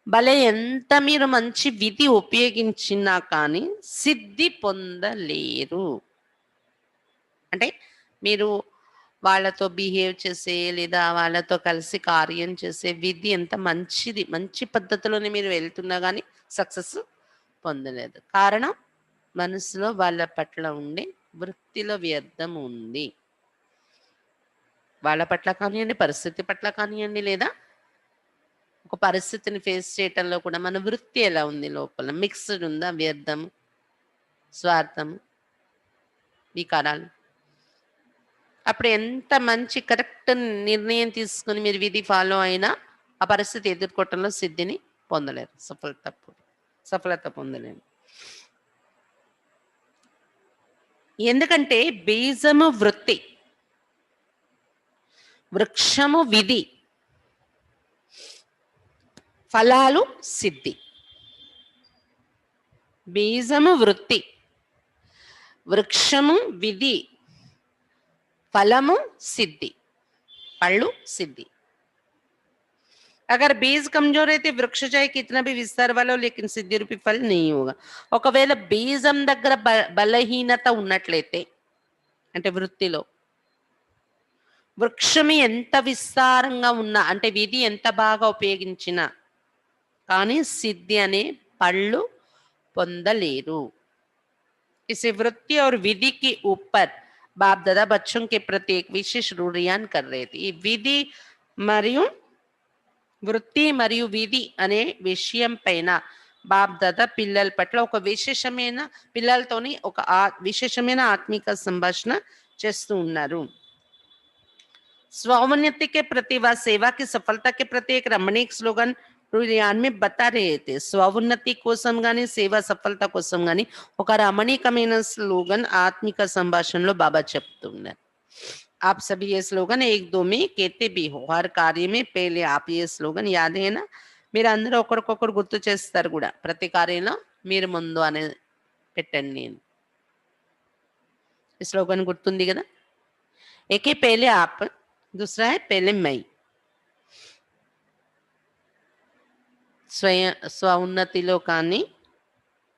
భలే ఎంత మీరు మంచి విధి ఉపయోగించినా కానీ సిద్ధి పొందలేరు. అంటే మీరు వాళ్ళతో బిహేవ్ చేసే లేదా వాళ్ళతో కలిసి కార్యం చేసే విధి ఎంత మంచిది, మంచి పద్ధతిలోనే మీరు వెళ్తున్నా కానీ సక్సెస్ పొందలేదు. కారణం మనసులో వాళ్ళ పట్ల ఉండే వృత్తిలో వ్యర్థం ఉంది. వాళ్ళ పట్ల కానివ్వండి, పరిస్థితి పట్ల కానివ్వండి, లేదా ఒక పరిస్థితిని ఫేస్ చేయటంలో కూడా మన వృత్తి ఎలా ఉంది, లోపల మిక్స్డ్ ఉందా, వ్యర్థం, స్వార్థం, వికారాలు. అప్పుడు ఎంత మంచి కరెక్ట్ నిర్ణయం తీసుకుని మీరు విధి ఫాలో అయినా ఆ పరిస్థితి ఎదుర్కోవటంలో సిద్ధిని పొందలేరు, సఫలత పొందలేరు. ఎందుకంటే బీజము వృత్తి, వృక్షము విధి, ఫలాలు సిద్ధి. బీజము వృత్తి, వృక్షము విధి, ఫలము సిద్ధి, పళ్ళు సిద్ధి. अगर बीज कमजोर है तो वृक्ष चाहे कितना भी विस्तार वाला हो लेकिन सिद्धि रूपी फल नहीं होगा. ఒకవేళ బీజం దగ్గర బలహీనత ఉన్నట్లయితే అంటే వృత్తిలో, వృక్షం ఎంత విస్తారంగా ఉన్నా అంటే విధి ఎంత బాగా ఉపయోగించినా కానీ సిద్ధి అనే పళ్ళు పొందలేరు. इसे वृत्ति और विधि के ऊपर बाप दादा बच्चों के प्रति एक विशेष रूढ़ियान कर रहे थे. ఈ విధి మరియు వృత్తి మరియు విధి అనే విషయం పైన బాప్ దాదా పిల్లల పట్ల ఒక విశేషమైన పిల్లలతోని ఒక విశేషమైన ఆత్మిక సంభాషణ చేస్తూ ఉన్నారు. स्वोन्नति के प्रति व सेवा की सफलता के प्रति एक रमणीक स्लोगन रुझान में बता रहे थे. స్వోన్నతి కోసం గాని సేవా సఫలత కోసం గాని ఒక రమణీకమైన స్లోగన్ ఆత్మిక సంభాషణలో బాబా చెప్తున్నారు. आप सभी ये स्लोगन एक दो में कहते भी हो. हर कार्य में पहले आप ये स्लोगन याद है ना. మీరు అందరూ ఒకరికొకరు గుర్తు చేస్తారు కూడా. ప్రతి కార్యంలో మీరు ముందు అనే పెట్టండి. ఈ స్లోగన్ గుర్తుంది కదా. एक है पहले आप, दूसरा है पहले मैं. స్వోన్నతిలో కానీ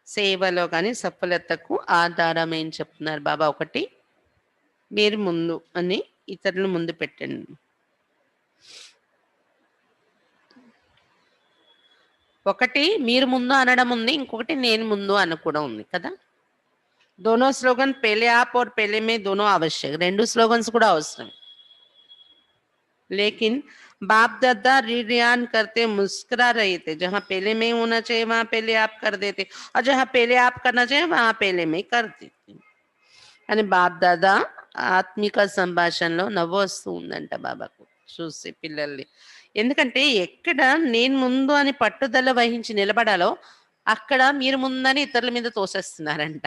సేవలో కానీ సఫలతకు ఆధారం ఏం చెప్తున్నారు బాబా. ఒకటి మీరు ముందు అని ఇతరులు ముందు పెట్టండి. ఒకటి మీరు ముందు అనడం ఉంది, ఇంకొకటి నేను ముందు అనుకోవడం ఉంది కదా. दोनों स्लोगन पहले आप और पहले में दोनों आवश्यक. రెండు स्लोगन्स కూడా అవసరం. लेकिन बाप दादा रियान करते मुस्कुरा रहे थे. जहां पहले में होना चाहिए वहां पहले आप कर देते, और जहां पहले आप करना चाहिए वहां पहले में कर देते. అని బాప్ దాదా ఆత్మిక సంభాషణలో నవ్వు వస్తూ ఉందంట బాబాకు చూసి పిల్లల్ని. ఎందుకంటే ఎక్కడ నేను ముందు అని పట్టుదల వహించి నిలబడాలో అక్కడ మీరు ముందని ఇతరుల మీద తోసేస్తున్నారంట.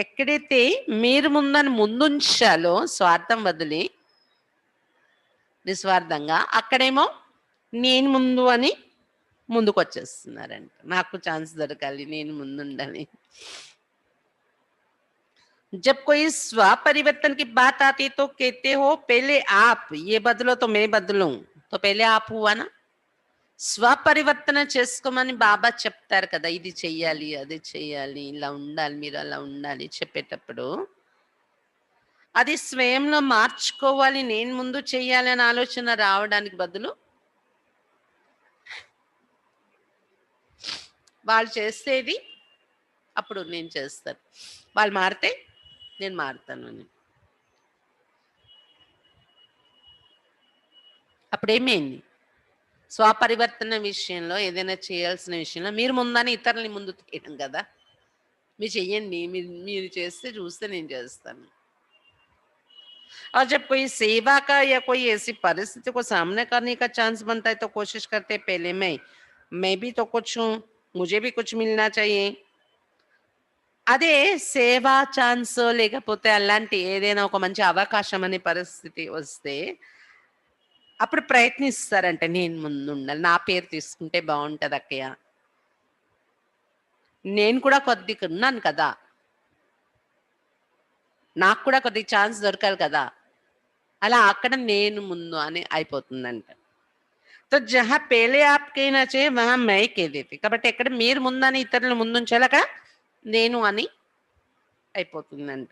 ఎక్కడైతే మీరు ముందని ముందుంచాలో స్వార్థం వదిలి నిస్వార్థంగా, అక్కడేమో నేను ముందు అని ముందుకు వచ్చేస్తున్నారంట. నాకు ఛాన్స్ దొరకాలి, నేను ముందుండాలి. जब कोई स्व परिवर्तन की बात आती तो कहते हो पहले आप, ये बदलो तो मैं बदलूं. तो पहले आप हुआ ना. స్వపరివర్తన చేసుకోమని బాబా చెప్తారు కదా. ఇది చెయ్యాలి, అది చెయ్యాలి, ఇలా ఉండాలి, మీరు అలా ఉండాలి చెప్పేటప్పుడు అది స్వయంలో మార్చుకోవాలి, నేను ముందు చెయ్యాలి అనే ఆలోచన రావడానికి బదులు వాళ్ళు చేసేది అప్పుడు నేను చేస్తాను. వాళ్ళు మారితే నేను మారుతాను అని. అప్పుడేమైంది? స్వపరివర్తన విషయంలో ఏదైనా చేయాల్సిన విషయంలో మీరు ముందని ఇతరులని ముందు తీయడం కదా! మీరు చెయ్యండి. మీరు చేస్తే చూస్తే నేను చేస్తాను. और जब कोई सेवा का या कोई ऐसी परिस्थिति को सामना करने का चांस बनता है तो कोशिश करते हैं पहले मैं भी तो कुछ हूँ, मुझे भी कुछ मिलना चाहिए. అదే సేవా ఛాన్స్ లేకపోతే అలాంటి ఏదైనా ఒక మంచి అవకాశం అనే పరిస్థితి వస్తే అప్పుడు ప్రయత్నిస్తారంట నేను ముందుండాలి. నా పేరు తీసుకుంటే బావుంటది అక్కయ్య. నేను కూడా కొద్దిగా ఉన్నాను కదా! నాకు కూడా కొద్దిగా ఛాన్స్ దొరకాలి కదా! అలా అక్కడ నేను ముందు అని అయిపోతుందంట. तो जहाँ पहले आप कहना चाहिए वहाँ मैं कह देती. కాబట్టి ఎక్కడ మీరు ముందని ఇతరులను ముందుంచాలి అక్కడ నేను అని అయిపోతుందంట.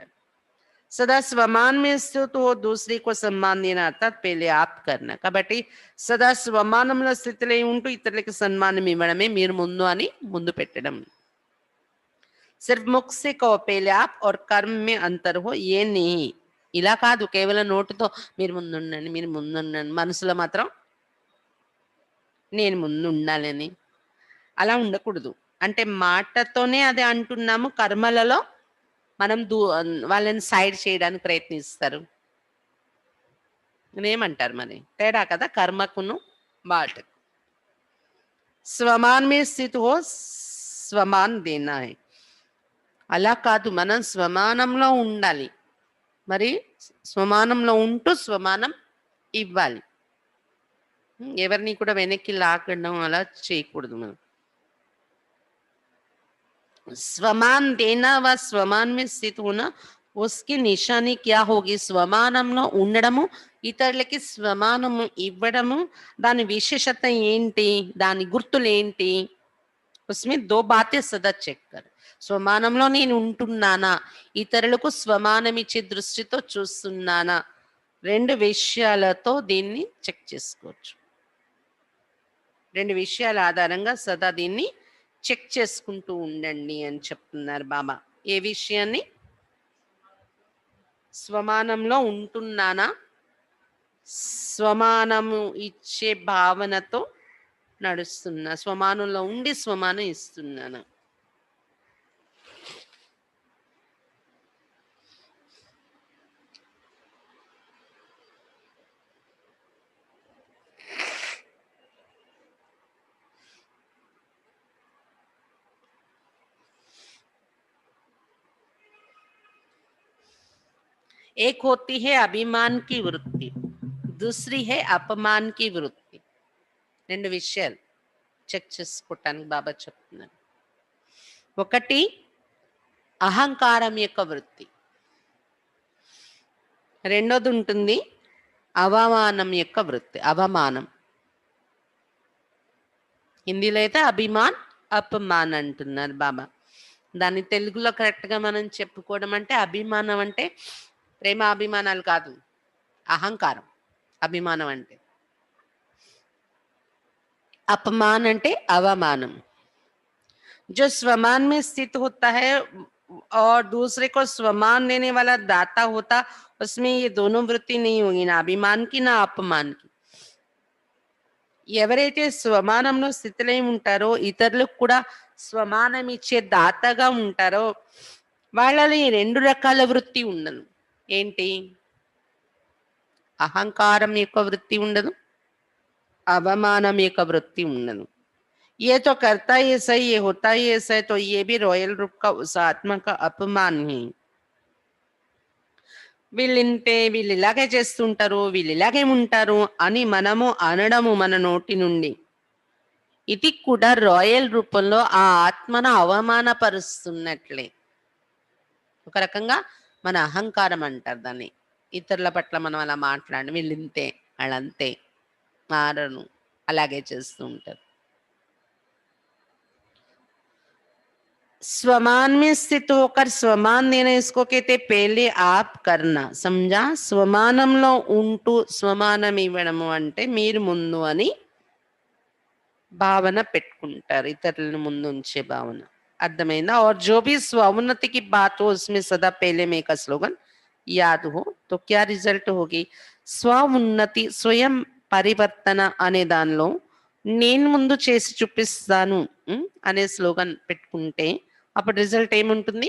सदा स्वमान में स्थित हो दूसरे को सम्मान देना अर्थात पहले आप करना. కాబట్టి సదా స్వమానంలో స్థితిలో ఉంటూ ఇతరులకు సన్మానం ఇవ్వడమే మీరు ముందు అని ముందు పెట్టడం. सिर्फ मुख से कहो पहले आप और कर्म में अंतर हो ये नहीं. ఇలా కాదు కేవలం నోటితో మీరు ముందుండండి మనసులో మాత్రం నేను ముందుండాలని అలా ఉండకూడదు. అంటే మాటతోనే అది అంటున్నాము, కర్మలలో మనం వాళ్ళని సైడ్ చేయడానికి ప్రయత్నిస్తారు. ఏమంటారు మరి? తేడా కదా కర్మకును మాటకు. స్వమాన్ మే స్థిత్ హో స్వమాన్ దేనా హై. అలా కాదు మనం స్వమానంలో ఉండాలి. మరి స్వమానంలో ఉంటూ స్వమానం ఇవ్వాలి. ఎవరిని కూడా వెనక్కి లాగడం అలా చేయకూడదు మనం. स्वमान देना व स्वमान में स्थित होना उसकी నిశాని क्या होगी. స్వమానంలో ఉండడము, ఇతరులకి స్వమానము ఇవ్వడము, దాని విశేషత ఏంటి, దాని గుర్తులు ఏంటి? उसमें दो बातें सदा చెక్ कर. స్వమానంలో నేను ఉంటున్నానా, ఇతరులకు స్వమానం ఇచ్చే దృష్టితో చూస్తున్నానా, రెండు విషయాలతో దీన్ని చెక్ చేసుకోవచ్చు. రెండు విషయాల ఆధారంగా సదా దీన్ని చెక్ చేసుకుంటూ ఉండండి అని చెప్తున్నారు బాబా. ఏ విషయాన్ని? స్వమానంలో ఉంటున్నానా, స్వమానము ఇచ్చే భావనతో నడుస్తున్నా, స్వమానంలో ఉండి స్వమానం ఇస్తున్నాను. एक होती है अभिमान की वृत्ति, दूसरी है अपमान की वृत्ति. రెండు విషయాలు చెక్ చేసుకోవటానికి బాబా చెప్తున్నారు. ఒకటి అహంకారం యొక్క వృత్తి, రెండోది ఉంటుంది అవమానం యొక్క వృత్తి. అవమానం హిందీలో అయితే అభిమాన్ అపమాన్ అంటున్నారు బాబా. దాన్ని తెలుగులో కరెక్ట్గా మనం చెప్పుకోవడం అంటే అభిమానం అంటే ప్రేమ అభిమానాలు కాదు, అహంకారం. అభిమానం అంటే अपमान అంటే అవమానం. जो स्वमान में स्थित होता है और दूसरे को स्वमान देने वाला दाता होता, उसमें ये दोनों वृत्ति नहीं होगी, ना अभिमान की ना अपमान की. ఎవరైతే స్వమానంలో స్థితిలో ఉంటారో, ఇతరులకు కూడా స్వమానం ఇచ్చే దాతగా ఉంటారో, వాళ్ళలో ఈ రెండు రకాల వృత్తి ఉండదు. ఏంటి? అహంకారం యొక్క వృత్తి ఉండదు, అవమానం యొక్క వృత్తి ఉండదు. ये तो करता ही ऐसा ही, ये होता ही ऐसा है, तो ये भी रॉयल रूप का उस आत्मा का अपमान है. వీళ్ళింతే, వీళ్ళు ఇలాగే చేస్తుంటారు, వీళ్ళు ఇలాగే ఉంటారు అని మనము అనడము మన నోటి నుండి, ఇది కూడా రాయల్ రూపంలో ఆ ఆత్మను అవమానపరుస్తున్నట్లే. ఒక రకంగా మన అహంకారం అంటారు దాన్ని. ఇతరుల పట్ల మనం అలా మాట్లాడి వీళ్ళింతే, వాళ్ళంతే, మారను, అలాగే చేస్తూ ఉంటారు. स्वमान में स्थित होकर स्वमान देना, इसको कहते पहले आप करना. समझा? స్వమానంలో ఉంటూ స్వమానం ఇవ్వడము అంటే మీరు ముందు అని భావన పెట్టుకుంటారు, ఇతరులను ముందు ఉంచే భావన. అర్థమైందా? और जो भी स्वउन्नति की बात हो उसमें सदा पहले में का स्लोगन याद हो तो क्या రిజల్ట్ होगी? స్వउन्नति స్వయం పరివర్తన అనే దానిలో నేను ముందు చేసి చూపిస్తాను అనే స్లోగన్ పెట్టుకుంటే అప్పుడు రిజల్ట్ ఏముంటుంది?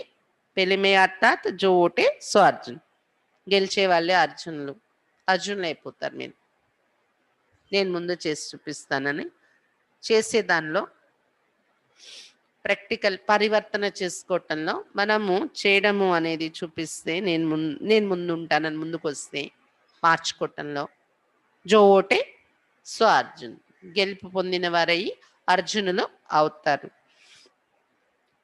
పెలిమే అర్థాత్ జో ఓటే సో అర్జున్. గెలిచే వాళ్ళే అర్జునులు. అర్జునులు అయిపోతారు మీరు. నేను ముందు చేసి చూపిస్తానని చేసే దానిలో ప్రాక్టికల్ పరివర్తన చేసుకోవటంలో మనము చేయడము అనేది చూపిస్తే నేను ముందు ఉంటానని ముందుకు వస్తే మార్చుకోవటంలో జో ఓటే సో అర్జున్ గెలుపు పొందిన వారయ్యి అర్జునులు అవుతారు.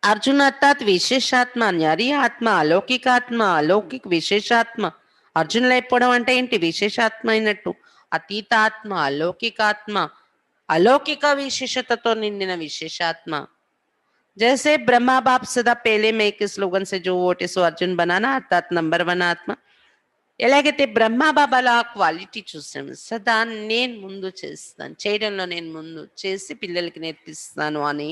అర్జున్ అర్థాత్ విశేషాత్మ, న్యారీ ఆత్మ, అలౌకికాత్మ, అలౌకిక విశేషాత్మ. అర్జునులు అయిపోవడం అంటే ఏంటి? విశేషాత్మ అయినట్టు. అతీతాత్మ, అలౌకికాత్మ, అలౌకిక విశేషతతో నిండిన విశేషాత్మ. जैसे ब्रह्मा बाप सदा पहले में के स्लोगन से जो वोटे सो अर्जुन बनाना अर्थात नंबर 1 ఆత్మ. ఎలాగైతే బ్రహ్మా బాబాల క్వాలిటీ చూసాము, సదా నేను ముందు చేస్తాను, చేయడంలో నేను ముందు చేసి పిల్లలకి నేర్పిస్తాను అని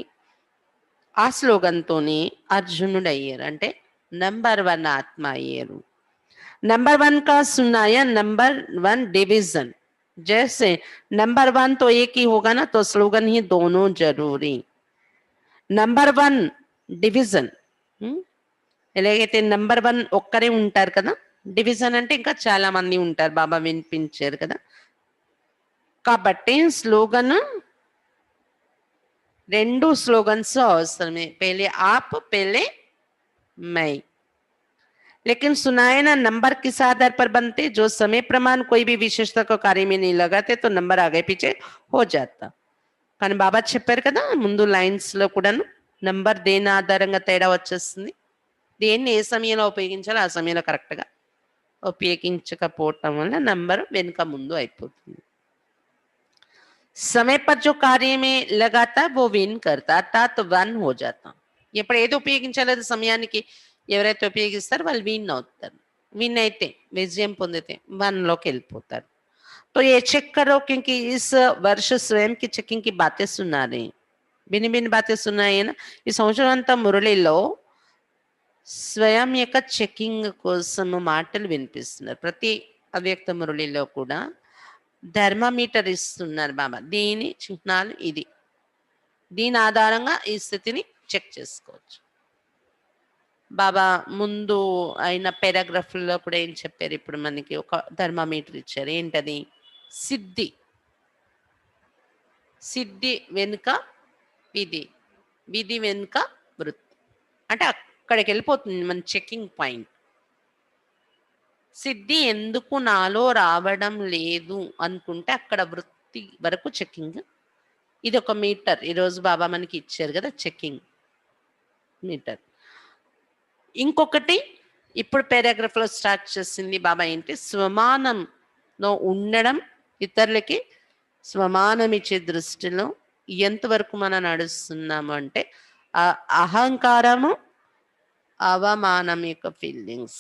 ఆ స్లోగన్తోనే అర్జునుడు అయ్యారు. అంటే నంబర్ 1 ఆత్మ అయ్యారు. नंबर 1 का सुनाया नंबर 1 डिवीजन. जैसे नंबर 1 तो एक ही होगा ना, तो स्लोगन ही दोनों जरूरी. Number 1 division. ఎలాగైతే నంబర్ 1 ఒక్కరే ఉంటారు కదా, డివిజన్ అంటే ఇంకా చాలా మంది ఉంటారు. బాబా వినిపించారు కదా. కాబట్టి స్లోగన్ రెండు స్లోగన్స్ అవసరమే. पहले आप पहले मैं. लेकिन सुनाए ना नंबर किस आधार पर बनते? जो समय प्रमाण कोई भी विशेषता को कार्य में नहीं लगाते तो नंबर आगे पीछे हो जाता. కానీ బాబా చెప్పారు కదా ముందు లైన్స్ లో కూడాను నంబర్ దేని ఆధారంగా తేడా వచ్చేస్తుంది. దేన్ని ఏ సమయంలో ఉపయోగించాలో ఆ సమయంలో కరెక్ట్ గా ఉపయోగించకపోవటం వల్ల నంబర్ వెనుక ముందు అయిపోతుంది. समय पर जो कार्य में लगाता वो विन करता अर्थात वन हो जाता. ఎప్పుడు ఏది ఉపయోగించాలో అది సమయానికి ఎవరైతే ఉపయోగిస్తారో వాళ్ళు విన్ అవుతారు. విన్ అయితే విజయం పొందితే 1 లోకి వెళ్ళిపోతారు. तो ये चेक करो क्योंकि इस वर्ष स्वयं की चेकिंग की बातें सुना रहे हैं. भिन्न भिन्न बातें सुनाई है ना. ఈ సంవత్సరం అంతా మురళిలో స్వయం యొక్క చెకింగ్ కోసం మాటలు వినిపిస్తున్నారు. ప్రతి అవ్యక్త మురళిలో కూడా థర్మామీటర్ ఇస్తున్నారు బాబా. దీని చిహ్నాలు ఇది, దీని ఆధారంగా ఈ స్థితిని చెక్ చేసుకోవచ్చు. బాబా ముందు అయిన పారాగ్రాఫ్లో కూడా ఏం చెప్పారు? ఇప్పుడు మనకి ఒక థర్మామీటర్ ఇచ్చారు. ఏంటది? సిద్ధి. సిద్ధి వెనుక విధి, విధి వెనుక వృత్తి. అంటే అక్కడికి వెళ్ళిపోతుంది మన చెకింగ్ పాయింట్. సిద్ధి ఎందుకు నాలో రావడం లేదు అనుకుంటే అక్కడ వృత్తి వరకు చెకింగ్. ఇది ఒక మీటర్. ఈరోజు బాబా మనకి ఇచ్చారు కదా చెకింగ్ మీటర్. ఇంకొకటి ఇప్పుడు పారాగ్రాఫ్ లో స్టార్ట్ చేసింది బాబా ఏంటి? స్వమానంలో ఉండడం, ఇతరులకి స్వమానం ఇచ్చే దృష్టిలో ఎంతవరకు మనం నడుస్తున్నాము అంటే అహంకారము, అవమానం యొక్క ఫీలింగ్స్,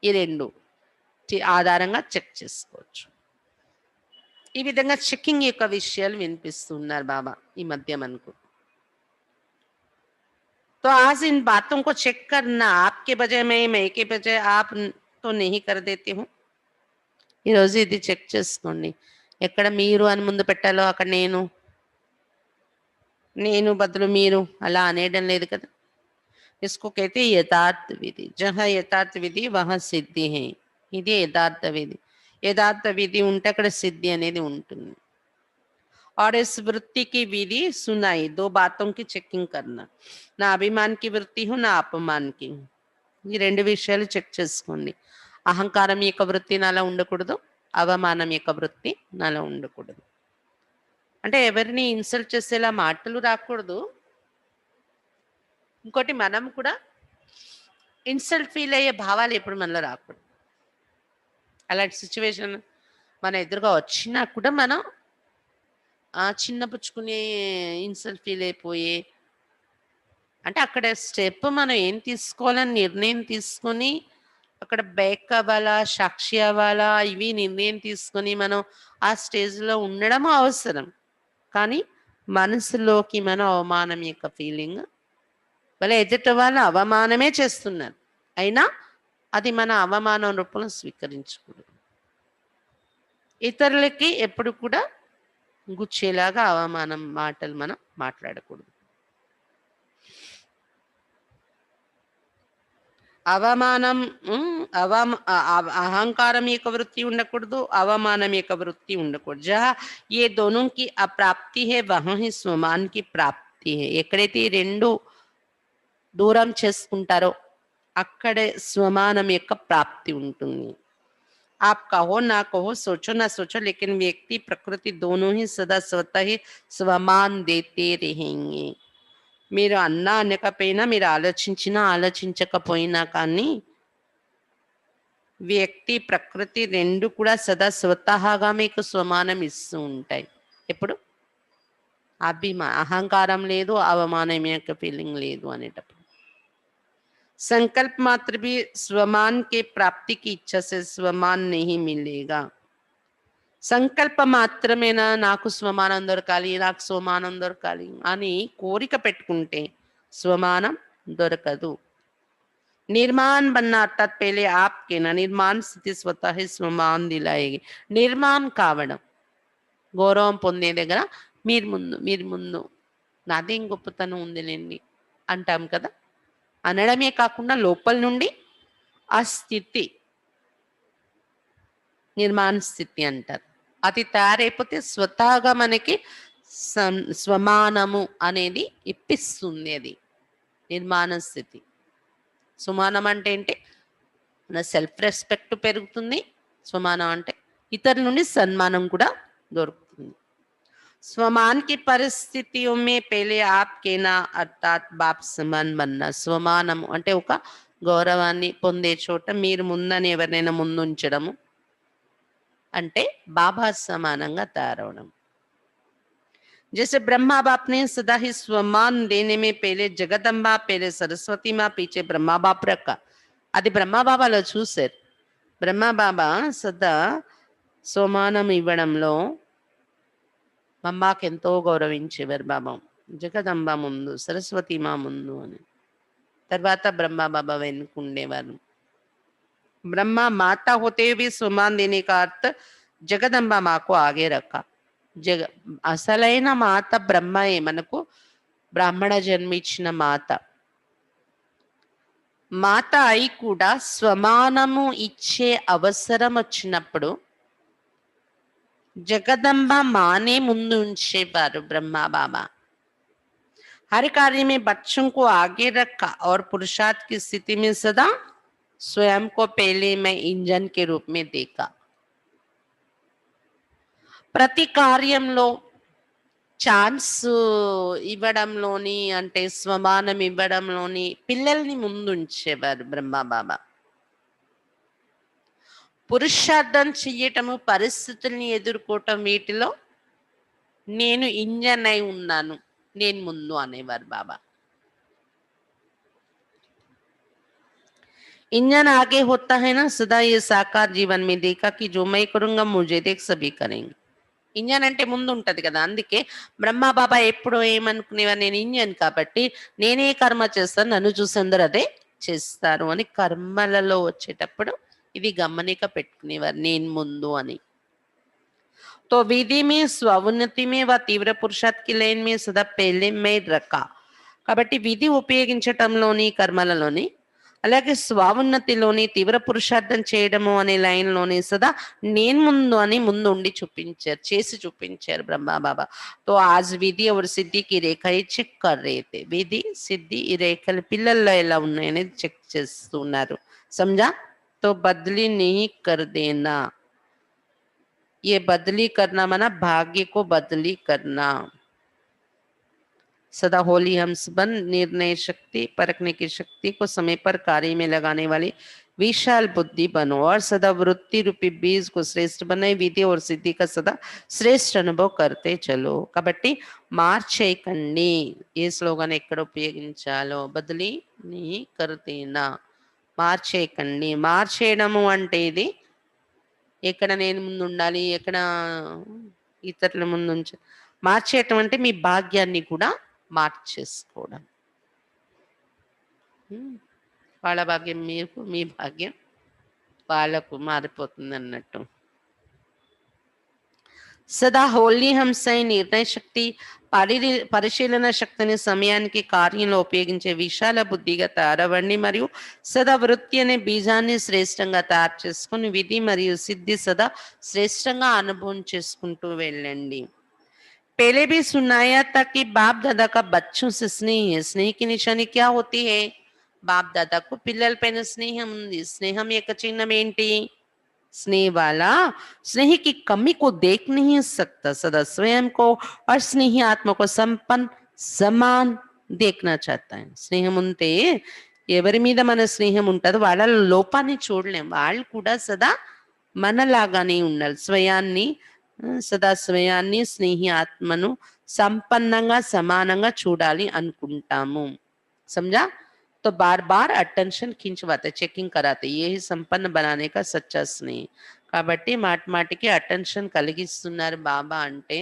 ఈ రెండు ఆధారంగా చెక్ చేసుకోవచ్చు. ఈ విధంగా చెకింగ్ యొక్క విషయాలు వినిపిస్తున్నారు బాబా ఈ మధ్య మనకు. तो आज इन बातों को चेक करना, आपके बजाय मैं के बजाय आप तो नहीं कर देती हूँ. ఈరోజు ఇది చెక్ చేసుకోండి. ఎక్కడ మీరు అని ముందు పెట్టాలో అక్కడ నేను, నేను బదులు మీరు అలా అనేయడం లేదు కదా. इसको कहते हैं यथार्थ विधि. जहाँ यथार्थ विधि वहाँ सिद्धि है. ఇది యథార్థ విధి. యథార్థ విధి ఉంటే అక్కడ సిద్ధి అనేది ఉంటుంది. और इस वृत्ति की विधि सुनाई, 2 बातों की चेकिंग करना. నా అభిమానికి వృత్తి హు, నా అపమానికి. ఈ రెండు విషయాలు చెక్ చేసుకోండి. అహంకారం యొక్క వృత్తి నాలో ఉండకూడదు, అవమానం యొక్క వృత్తి నాలో ఉండకూడదు. అంటే ఎవరిని ఇన్సల్ట్ చేసేలా మాటలు రాకూడదు. ఇంకోటి మనం కూడా ఇన్సల్ట్ ఫీల్ అయ్యే భావాలు ఎప్పుడు మనలో రాకూడదు. అలాంటి సిచ్యువేషన్ మన ఎదురుగా వచ్చినా కూడా మనం చిన్నపుచ్చుకునే ఇన్సల్ట్ ఫీల్ అయిపోయే, అంటే అక్కడ స్టెప్ మనం ఏం తీసుకోవాలని నిర్ణయం తీసుకొని అక్కడ బ్యాక్ అవ్వాలా, సాక్షి అవ్వాలా, ఇవి నిర్ణయం తీసుకొని మనం ఆ స్టేజ్లో ఉండడం అవసరం. కానీ మనసులోకి మనం అవమానం యొక్క ఫీలింగ్, భలే ఎదుటి వాళ్ళు అవమానమే చేస్తున్నారు, అయినా అది మన అవమానం రూపంలో స్వీకరించకూడదు. ఇతరులకి ఎప్పుడు కూడా గుచ్చేలాగా అవమానం మాటలు మనం మాట్లాడకూడదు. అవమానం అహంకారం యొక్క వృత్తి ఉండకూడదు, అవమానం యొక్క వృత్తి ఉండకూడదు. జహా ఏ दोनों की अप्राप्ति है वहां ही स्वमान की प्राप्ति है. ఎక్కడైతే ఈ రెండు దూరం చేసుకుంటారో అక్కడే స్వమానం యొక్క ప్రాప్తి ఉంటుంది. आप कहो ना कहो, सोचो ना सोचो, लेकिन व्यक्ति प्रकृति दोनों ही सदा स्वतः ही स्वमान देते रहेंगे. మీరు అన్నా అనకపోయినా, మీరు ఆలోచించినా ఆలోచించకపోయినా కానీ వ్యక్తి ప్రకృతి రెండు కూడా సదా స్వతహాగా మీకు స్వమానం ఇస్తూ ఉంటాయి. ఎప్పుడు అహంకారం లేదు, అవమానం యొక్క ఫీలింగ్ లేదు అనేటప్పుడు. संकल्प मात्र भी स्वमान के प्राप्ति की इच्छा से स्वमान नहीं मिलेगा. సంకల్ప మాత్రమేనా నాకు స్వమానం దొరకాలి, నాకు స్వమానం దొరకాలి అని కోరిక పెట్టుకుంటే స్వమానం దొరకదు. निर्माण बनना अर्थात पहले आपके ना निर्माण स्थिति स्वतः ही स्वमान दिलाएगी. నిర్మాణం కావడం, గౌరవం పొందే దగ్గర మీరు ముందు నాదేం గొప్పతనం ఉందిలేండి అంటాం కదా. అనడమే కాకుండా లోపల నుండి ఆ స్థితి నిర్మాణ స్థితి అంటారు. అది తయారైపోతే స్వతహాగా మనకి స్వమానము అనేది ఇప్పిస్తుంది. అది నిర్మాణ స్థితి. సుమానం అంటే ఏంటి? మన సెల్ఫ్ రెస్పెక్ట్ పెరుగుతుంది. స్వమానం అంటే ఇతరుల నుండి సన్మానం కూడా దొరుకుతుంది. స్వమాన్ కి పరిస్థితిयों में पहले आप कहना अर्थात बाप समान बनना. స్వమానము అంటే ఒక గౌరవాన్ని పొందే చోట మీరు ముందని ఎవరినైనా ముందుంచడము అంటే బాబా సమానంగా తయారవడం. जैसे ब्रह्मा बाप ने सदा ही स्वमान देने में पहले जगदम्बा, पहले सरस्वती माँ, पीछे ब्रह्मा बाप रखा. అది బ్రహ్మ బాబాలో చూశారు. బ్రహ్మ బాబా సదా స్వమానం ఇవ్వడంలో అమ్మకి ఎంతో గౌరవించేవారు బాబా. జగదంబ ముందు, సరస్వతి మా ముందు అని. తర్వాత బ్రహ్మ బాబా వెనుకుండేవారు. బ్రహ్మ మాతా హోతే भी स्वमान देने का अर्थ జగదంబ మాకు ఆగే రక్క. అసలైన మాత బ్రహ్మయే, మనకు బ్రాహ్మణ జన్మించిన మాత. మాత అయి కూడా స్వమానము ఇచ్చే అవసరం వచ్చినప్పుడు జగదంబ మానే ముందు ఉంచేవారు బ్రహ్మ బాబా. हर कार्य में बच्चों को आगे रखा और पुरुषार्थ की स्थिति में सदा स्वयं को पहले मैं इंजन के रूप में देखा. ప్రతి కార్యంలో ఛాన్స్ ఇవ్వడంలోని అంటే స్వమానం ఇవ్వడంలోని పిల్లల్ని ముందుంచేవారు బ్రహ్మ బాబా. పురుషార్థం చెయ్యటము, పరిస్థితుల్ని ఎదుర్కోవటం, వీటిలో నేను ఇంజన్ అయి ఉన్నాను, నేను ముందు అనేవారు బాబా. इंजन आगे होता है ना, सदा ये साकार जीवन में देखा कि जो मैं करूंगा मुझे देख सभी करेंगे. ఇంజన్ అంటే ముందు ఉంటది కదా. అందుకే బ్రహ్మ బాబా ఎప్పుడు ఏమనుకునేవారు, నేను ఇంజన్ కాబట్టి నేనే కర్మ చేస్తాను, నన్ను చూసి అందరూ అదే చేస్తారు అని కర్మలలో వచ్చేటప్పుడు ఇది గమనిక పెట్టుకునేవారు, నేను ముందు అని. तो विधि में स्वउन्नति में व तीव्र पुरुषार्थ की लैन में सदा पहले मैं रखा. కాబట్టి విధి ఉపయోగించటంలోని, కర్మలలోని, అలాగే స్వఉన్నతిలోని, తీవ్ర పురుషార్థం చేయడము అనే లైన్లోని సదా నేను ముందు అని ముందు ఉండి చూపించారు, చేసి చూపించారు బ్రహ్మ బాబా. తో ఆజ్ విధి और సిద్ధి की रेखा చెక్ कर रहे थे. విధి సిద్ధి ఈ రేఖలు పిల్లల్లో ఎలా ఉన్నాయనేది చెక్ చేస్తున్నారు. समझा? तो बदली नहीं कर देना. ये बदली करना माना भाग्य को बदली करना. सदा होली हंस बन निर्णय शक्ति, परखने की शक्ति को समय पर कार्य में लगाने वाली विशाल बुद्धि बनो और सदा वृत्ति रूपी बीज को श्रेष्ठ बनाए. विधि और सिद्धि का सदा श्रेष्ठ अनुभव करते चलो. కాబట్టి మార్చేయకండి. ఏ స్లోగన్ ఎక్కడ ఉపయోగించాలో, బదిలీ నీ కర్తేనా, మార్చేయకండి. మార్చేయడము అంటే ఇది ఎక్కడ నేను ముందు ఉండాలి, ఎక్కడ ఇతరుల ముందు ఉంచాలి మార్చేయటం అంటే మీ భాగ్యాన్ని కూడా మార్చేసుకోవడం. వాళ్ళ భాగ్యం మీకు, మీ భాగ్యం వాళ్ళకు మారిపోతుంది అన్నట్టు. సదా హోల్లీ హంసై నిర్ణయ శక్తి, పరిశీలన శక్తిని సమయానికి కార్యంలో ఉపయోగించే విశాల బుద్ధిగా తయారవ్వండి. మరియు సదా వృత్తి అనే బీజాన్ని శ్రేష్టంగా తయారు చేసుకుని విధి మరియు సిద్ధి సదా శ్రేష్టంగా అనుభవం చేసుకుంటూ వెళ్ళండి. पहले भी सुनाया था कि बाप दादा का बच्चों से स्नेह है. स्नेह की निशानी क्या होती है? బాప్ దాదాకు పిల్లల పైన స్నేహం ఉంది. స్నేహం యొక్క చిహ్నం ఏంటి? स्नेह वाला स्नेह की कमी को देख नहीं सकता, सदा स्वयं को और स्नेही आत्मा को संपन्न समान देखना चाहता है. స్నేహం ఉంటే ఎవరి మీద మన స్నేహం ఉంటుందో వాళ్ళ లోపాన్ని చూడలేం. వాళ్ళు కూడా సదా మనలాగానే ఉండాలి. సదా స్వయాన్ని స్నేహి ఆత్మను సంపన్నంగా సమానంగా చూడాలి అనుకుంటాము. समझा? तो बार बार अटेंशन खिंचवाते, चेकिंग कराते, यही संपन्न बनाने का सच्चा स्नेह. కాబట్టి మాటిమాటికి అటెన్షన్ కలిగిస్తున్నారు బాబా అంటే,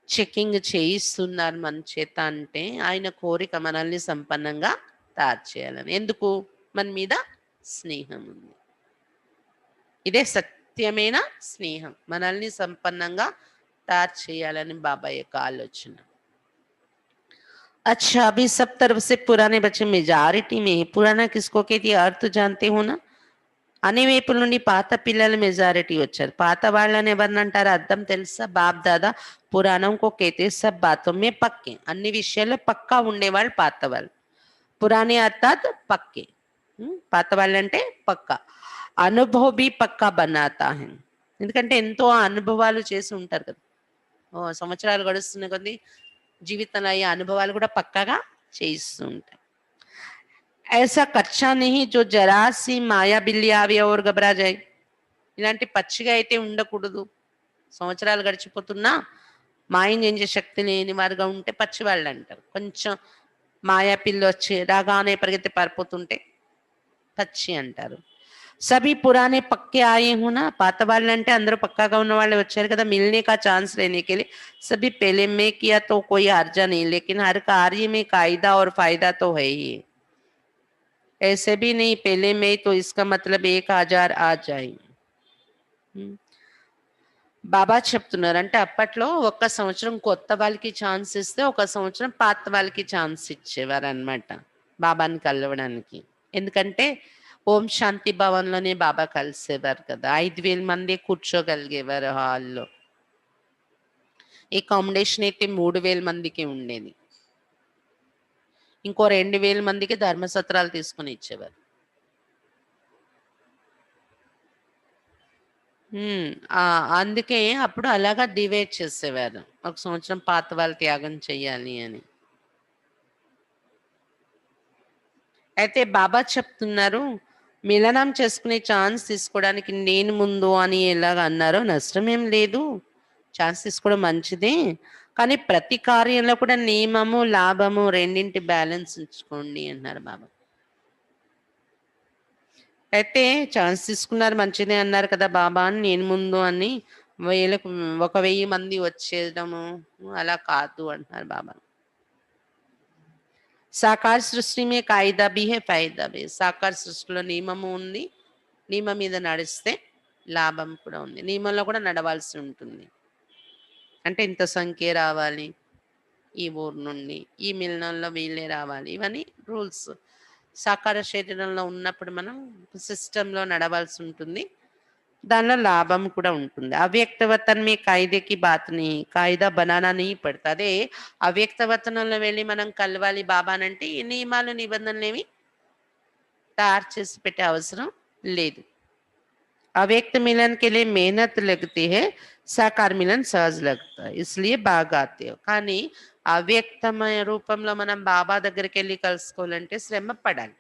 చెకింగ్ చేయిస్తున్నారు మన చేత అంటే, ఆయన కోరిక మనల్ని సంపన్నంగా తయారు చేయాలని. ఎందుకు? మన మీద స్నేహం ఉంది. ఇదే సత్యమైన స్నేహం, మనల్ని సంపన్నంగా తయారు చేయాలని బాబా యొక్క ఆలోచన. अच्छा, अभी सब तरफ से पुराने बच्चे मेजॉरिटी में है. पुराना किसको कहती है? अर्थ जानते हो ना? అనే వైపుల నుండి పాత పిల్లలు మెజారిటీ వచ్చారు. పాత వాళ్ళని ఎవరినంటారు? అర్థం తెలుసా? బాప్ దాదా పురాణం కో కేతే సబ్ బాతో మే పక్కే. అన్ని విషయాల్లో పక్కా ఉండేవాళ్ళు పాత వాళ్ళు. పురాణే అర్థాత్ పక్కే. పాత వాళ్ళంటే పక్కా. అనుభవ బి పక్కా బనాతా హై. ఎందుకంటే ఎంతో అనుభవాలు చేసి ఉంటారు కదా. సంవత్సరాలు గడుస్తున్న కొద్దీ జీవితంలో అయ్యే అనుభవాలు కూడా పక్కాగా చేయిస్తూ ఉంటాయి. ऐसा कच्चा नहीं जो जरा सी మాయా బిల్లి ఆవి और घबरा जाए. ఇలాంటి పచ్చిగా అయితే ఉండకూడదు. సంవత్సరాలు గడిచిపోతున్నా మాయం చేసే శక్తి లేని వారుగా ఉంటే పచ్చి వాళ్ళు అంటారు. కొంచెం మాయా పిల్లి వచ్చి రాగానే పరిగెత్తి పారిపోతుంటే పచ్చి అంటారు. సభీ పురానే పక్కే ఆయే హోనా. పాత వాళ్ళంటే అందరూ పక్కాగా ఉన్న వాళ్ళే వచ్చారు కదా. మిల్నే కా ఛాన్స్ లేనే కే లియే సభీ పहले में किया तो कोई हर्जा नहीं, लेकिन हर कार्य में कायदा और फायदा तो है ही. ऐसे भी नहीं पहले में तो इसका मतलब 1000 आ जाए. బాబా చెప్తున్నారు అంటే అప్పట్లో ఒక్క సంవత్సరం కొత్త వాళ్ళకి ఛాన్స్ ఇస్తే ఒక సంవత్సరం పాత వాళ్ళకి ఛాన్స్ ఇచ్చేవారు అనమాట బాబాని కలవడానికి. ఎందుకంటే ఓం శాంతి భవన్లోనే బాబా కలిసేవారు కదా. 5000 మంది కూర్చోగలిగేవారు హాల్లో. అకామిడేషన్ అయితే 3000 మందికి ఉండేది. ఇంకో 2000 మందికి ధర్మసత్రాలు తీసుకుని ఇచ్చేవారు. అందుకే అప్పుడు అలాగా డివైడ్ చేసేవారు. ఒక సంవత్సరం పాత వాళ్ళు త్యాగం చెయ్యాలి అని. అయితే బాబా చెప్తున్నారు, మిలనం చేసుకునే ఛాన్స్ తీసుకోవడానికి నేను ముందు అని ఎలాగ అన్నారో నష్టమేం లేదు. ఛాన్స్ తీసుకోవడం మంచిదే. కానీ ప్రతి కార్యంలో కూడా నియమము, లాభము రెండింటి బ్యాలెన్స్ ఉంచుకోండి అన్నారు బాబా. అయితే ఛాన్స్ తీసుకున్నారు మంచిదే అన్నారు కదా బాబా అని నేను ముందు అని 1000 మంది వచ్చేయడము అలా కాదు అంటున్నారు బాబా. సాకార సృష్టి మే కాయిదా బి హే ఫాయిదా బి. సాకార సృష్టిలో నియమము ఉంది, నియమం మీద నడిస్తే లాభం కూడా ఉంది. నియమంలో కూడా నడవాల్సి ఉంటుంది. అంటే ఇంత సంఖ్య రావాలి ఈ ఊరు నుండి, ఈ మిలనంలో వీళ్ళే రావాలి, ఇవన్నీ రూల్స్. సాకార శరీరంలో ఉన్నప్పుడు మనం సిస్టంలో నడవాల్సి ఉంటుంది. దానిలో లాభం కూడా ఉంటుంది. అవ్యక్త వతన్ మీ కాయిదేకి బాత్ని కాయిదా బనానా నీ పడతా. అదే అవ్యక్త వతనంలో వెళ్ళి మనం కలవాలి బాబానంటే ఈ నియమాలు నిబంధనలు ఏమి తయారు చేసి పెట్టే అవసరం లేదు. अव्यक्त मिलन के लिए मेहनत लगती है, साकार मिलन सहज लगता है, इसलिए బాగా आते हो. కానీ అవ్యక్తమైన రూపంలో మనం బాబా దగ్గరికి వెళ్ళి కలుసుకోవాలంటే శ్రమ పడాలి.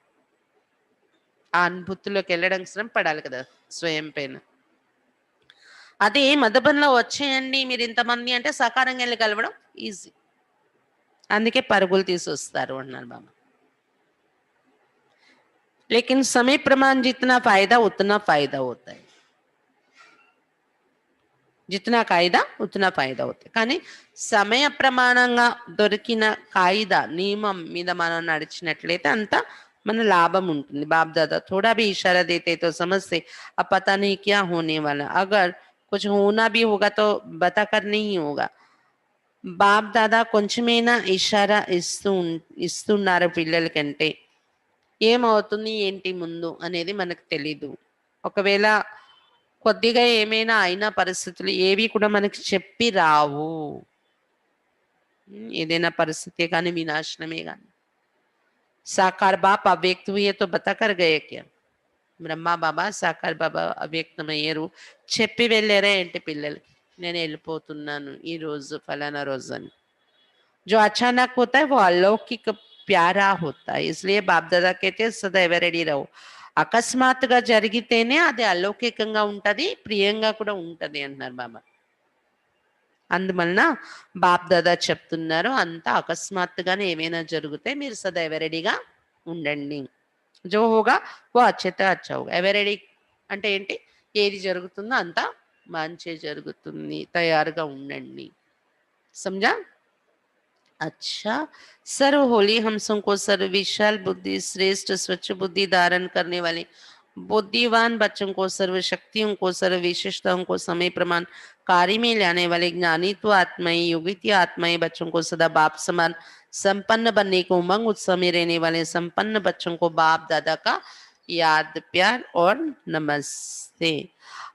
ఆ అనుభూతిలోకి వెళ్ళడానికి శ్రమ పడాలి కదా స్వయం పైన. అదే మధుబన్లో వచ్చేయండి మీరు ఇంతమంది అంటే సకారంగా వెళ్ళి కలవడం ఈజీ. అందుకే పరుగులు తీసుకొస్తారు అన్నారు బాబా. लेकिन समय प्रमाण जितना फायदा उतना फायदा होता है. జితనా కాయిదా ఉతనా ఫాయిదా అవుతాయి. కానీ సమయ ప్రమాణంగా దొరికిన కాయిదా నియమం మీద మనం నడిచినట్లయితే అంత మన లాభం ఉంటుంది. बाप दादा थोड़ा भी इशारा देते तो समझते अब पता नहीं क्या होने वाला, अगर कुछ होना भी होगा तो बताकर नहीं होगा. బాప్ దాదా కొంచెమైనా ఇషారా ఇస్తున్నారు పిల్లలకంటే ఏమవుతుంది ఏంటి ముందు అనేది మనకు తెలీదు. ఒకవేళ కొద్దిగా ఏమైనా అయిన పరిస్థితులు ఏవి కూడా మనకి చెప్పి రావు. ఏదైనా పరిస్థితే కానీ వినాశనమే కానీ. సాకార్ బాప్ అవ్యక్త హుయే తో బతా కర్ గయే క్యా? బ్రహ్మ బాబా సాకార్ బాబా అవ్యక్తమయ్యారు, చెప్పి వెళ్ళారా ఏంటి పిల్లలకి నేను వెళ్ళిపోతున్నాను ఈ రోజు ఫలానా రోజు అని. जो अचानक होता है वो अलौकिक प्यारा होता है, इसलिए बाप दादा कहते हैं సదైవ రెడీ రहो. అకస్మాత్తుగా జరిగితేనే అది అలౌకికంగా ఉంటది, ప్రియంగా కూడా ఉంటది అంటున్నారు బాబా. అందువలన బాప్ దాదా చెప్తున్నారు అంత అకస్మాత్తుగానే ఏమైనా జరిగితే మీరు సదైవ రెడీగా ఉండండి. జో హోగా ఓ అచ్చతే అచ్చా హోగా. ఎవర్ రెడీ అంటే ఏంటి? ఏది జరుగుతుందో అంతా మంచి జరుగుతుంది, తయారుగా ఉండండి. समझा? अच्छा, सर्व होली हम सबको सर्व विशाल बुद्धि श्रेष्ठ स्वच्छ बुद्धि धारण करने वाले बुद्धिवान बच्चों को, सर्व शक्तियों को, सर्व विशेषताओं को समय प्रमाण कार्य में लाने वाले ज्ञानित्व आत्माएं योगित आत्माएं बच्चों को सदा बाप समान संपन्न बनने को उमंग उत्सव में रहने वाले संपन्न बच्चों को बाप दादा का याद प्यार और नमस्ते.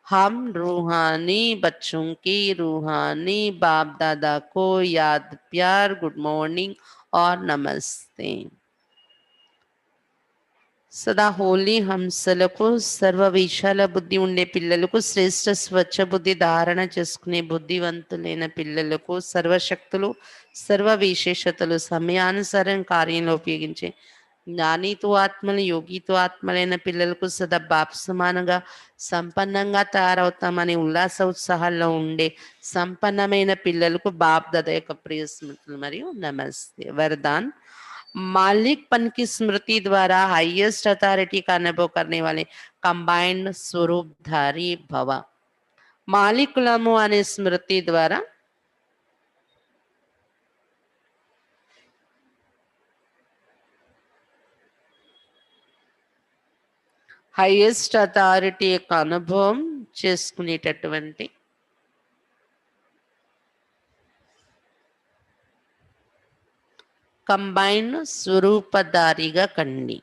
हम रूहानी बच्चों की रूहानी बाप दादा को याद प्यार गुड मॉर्निंग और नमस्ते. సదా హోలీ హంసలకు సర్వ విశాల బుద్ధి ఉండే పిల్లలకు, శ్రేష్ఠ స్వచ్ఛ బుద్ధి ధారణ చేసుకునే బుద్ధివంతులైన పిల్లలకు, సర్వశక్తులు సర్వ విశేషతలు సమయానుసారం కార్యంలో ఉపయోగించే జ్ఞానితో ఆత్మలు యోగితో ఆత్మలైన పిల్లలకు సదా బాప్ సమానంగా సంపన్నంగా తయారవుతామని ఉల్లాస ఉత్సాహాల్లో ఉండే సంపన్నమైన పిల్లలకు బాప్ దాదా యొక్క ప్రియ స్మృతులు మరియు నమస్తే. వరదాన్ मालिकपन की स्मृति द्वारा हाईएस्ट अथॉरिटी का अनुभव करने वाले कंबाइंड स्वरूपधारी भव. మాలికులము అనే స్మృతి ద్వారా హైయెస్ట్ అథారిటీ యొక్క అనుభవం చేసుకునేటటువంటి కంబైన్డ్ స్వరూపధారిగా కండి.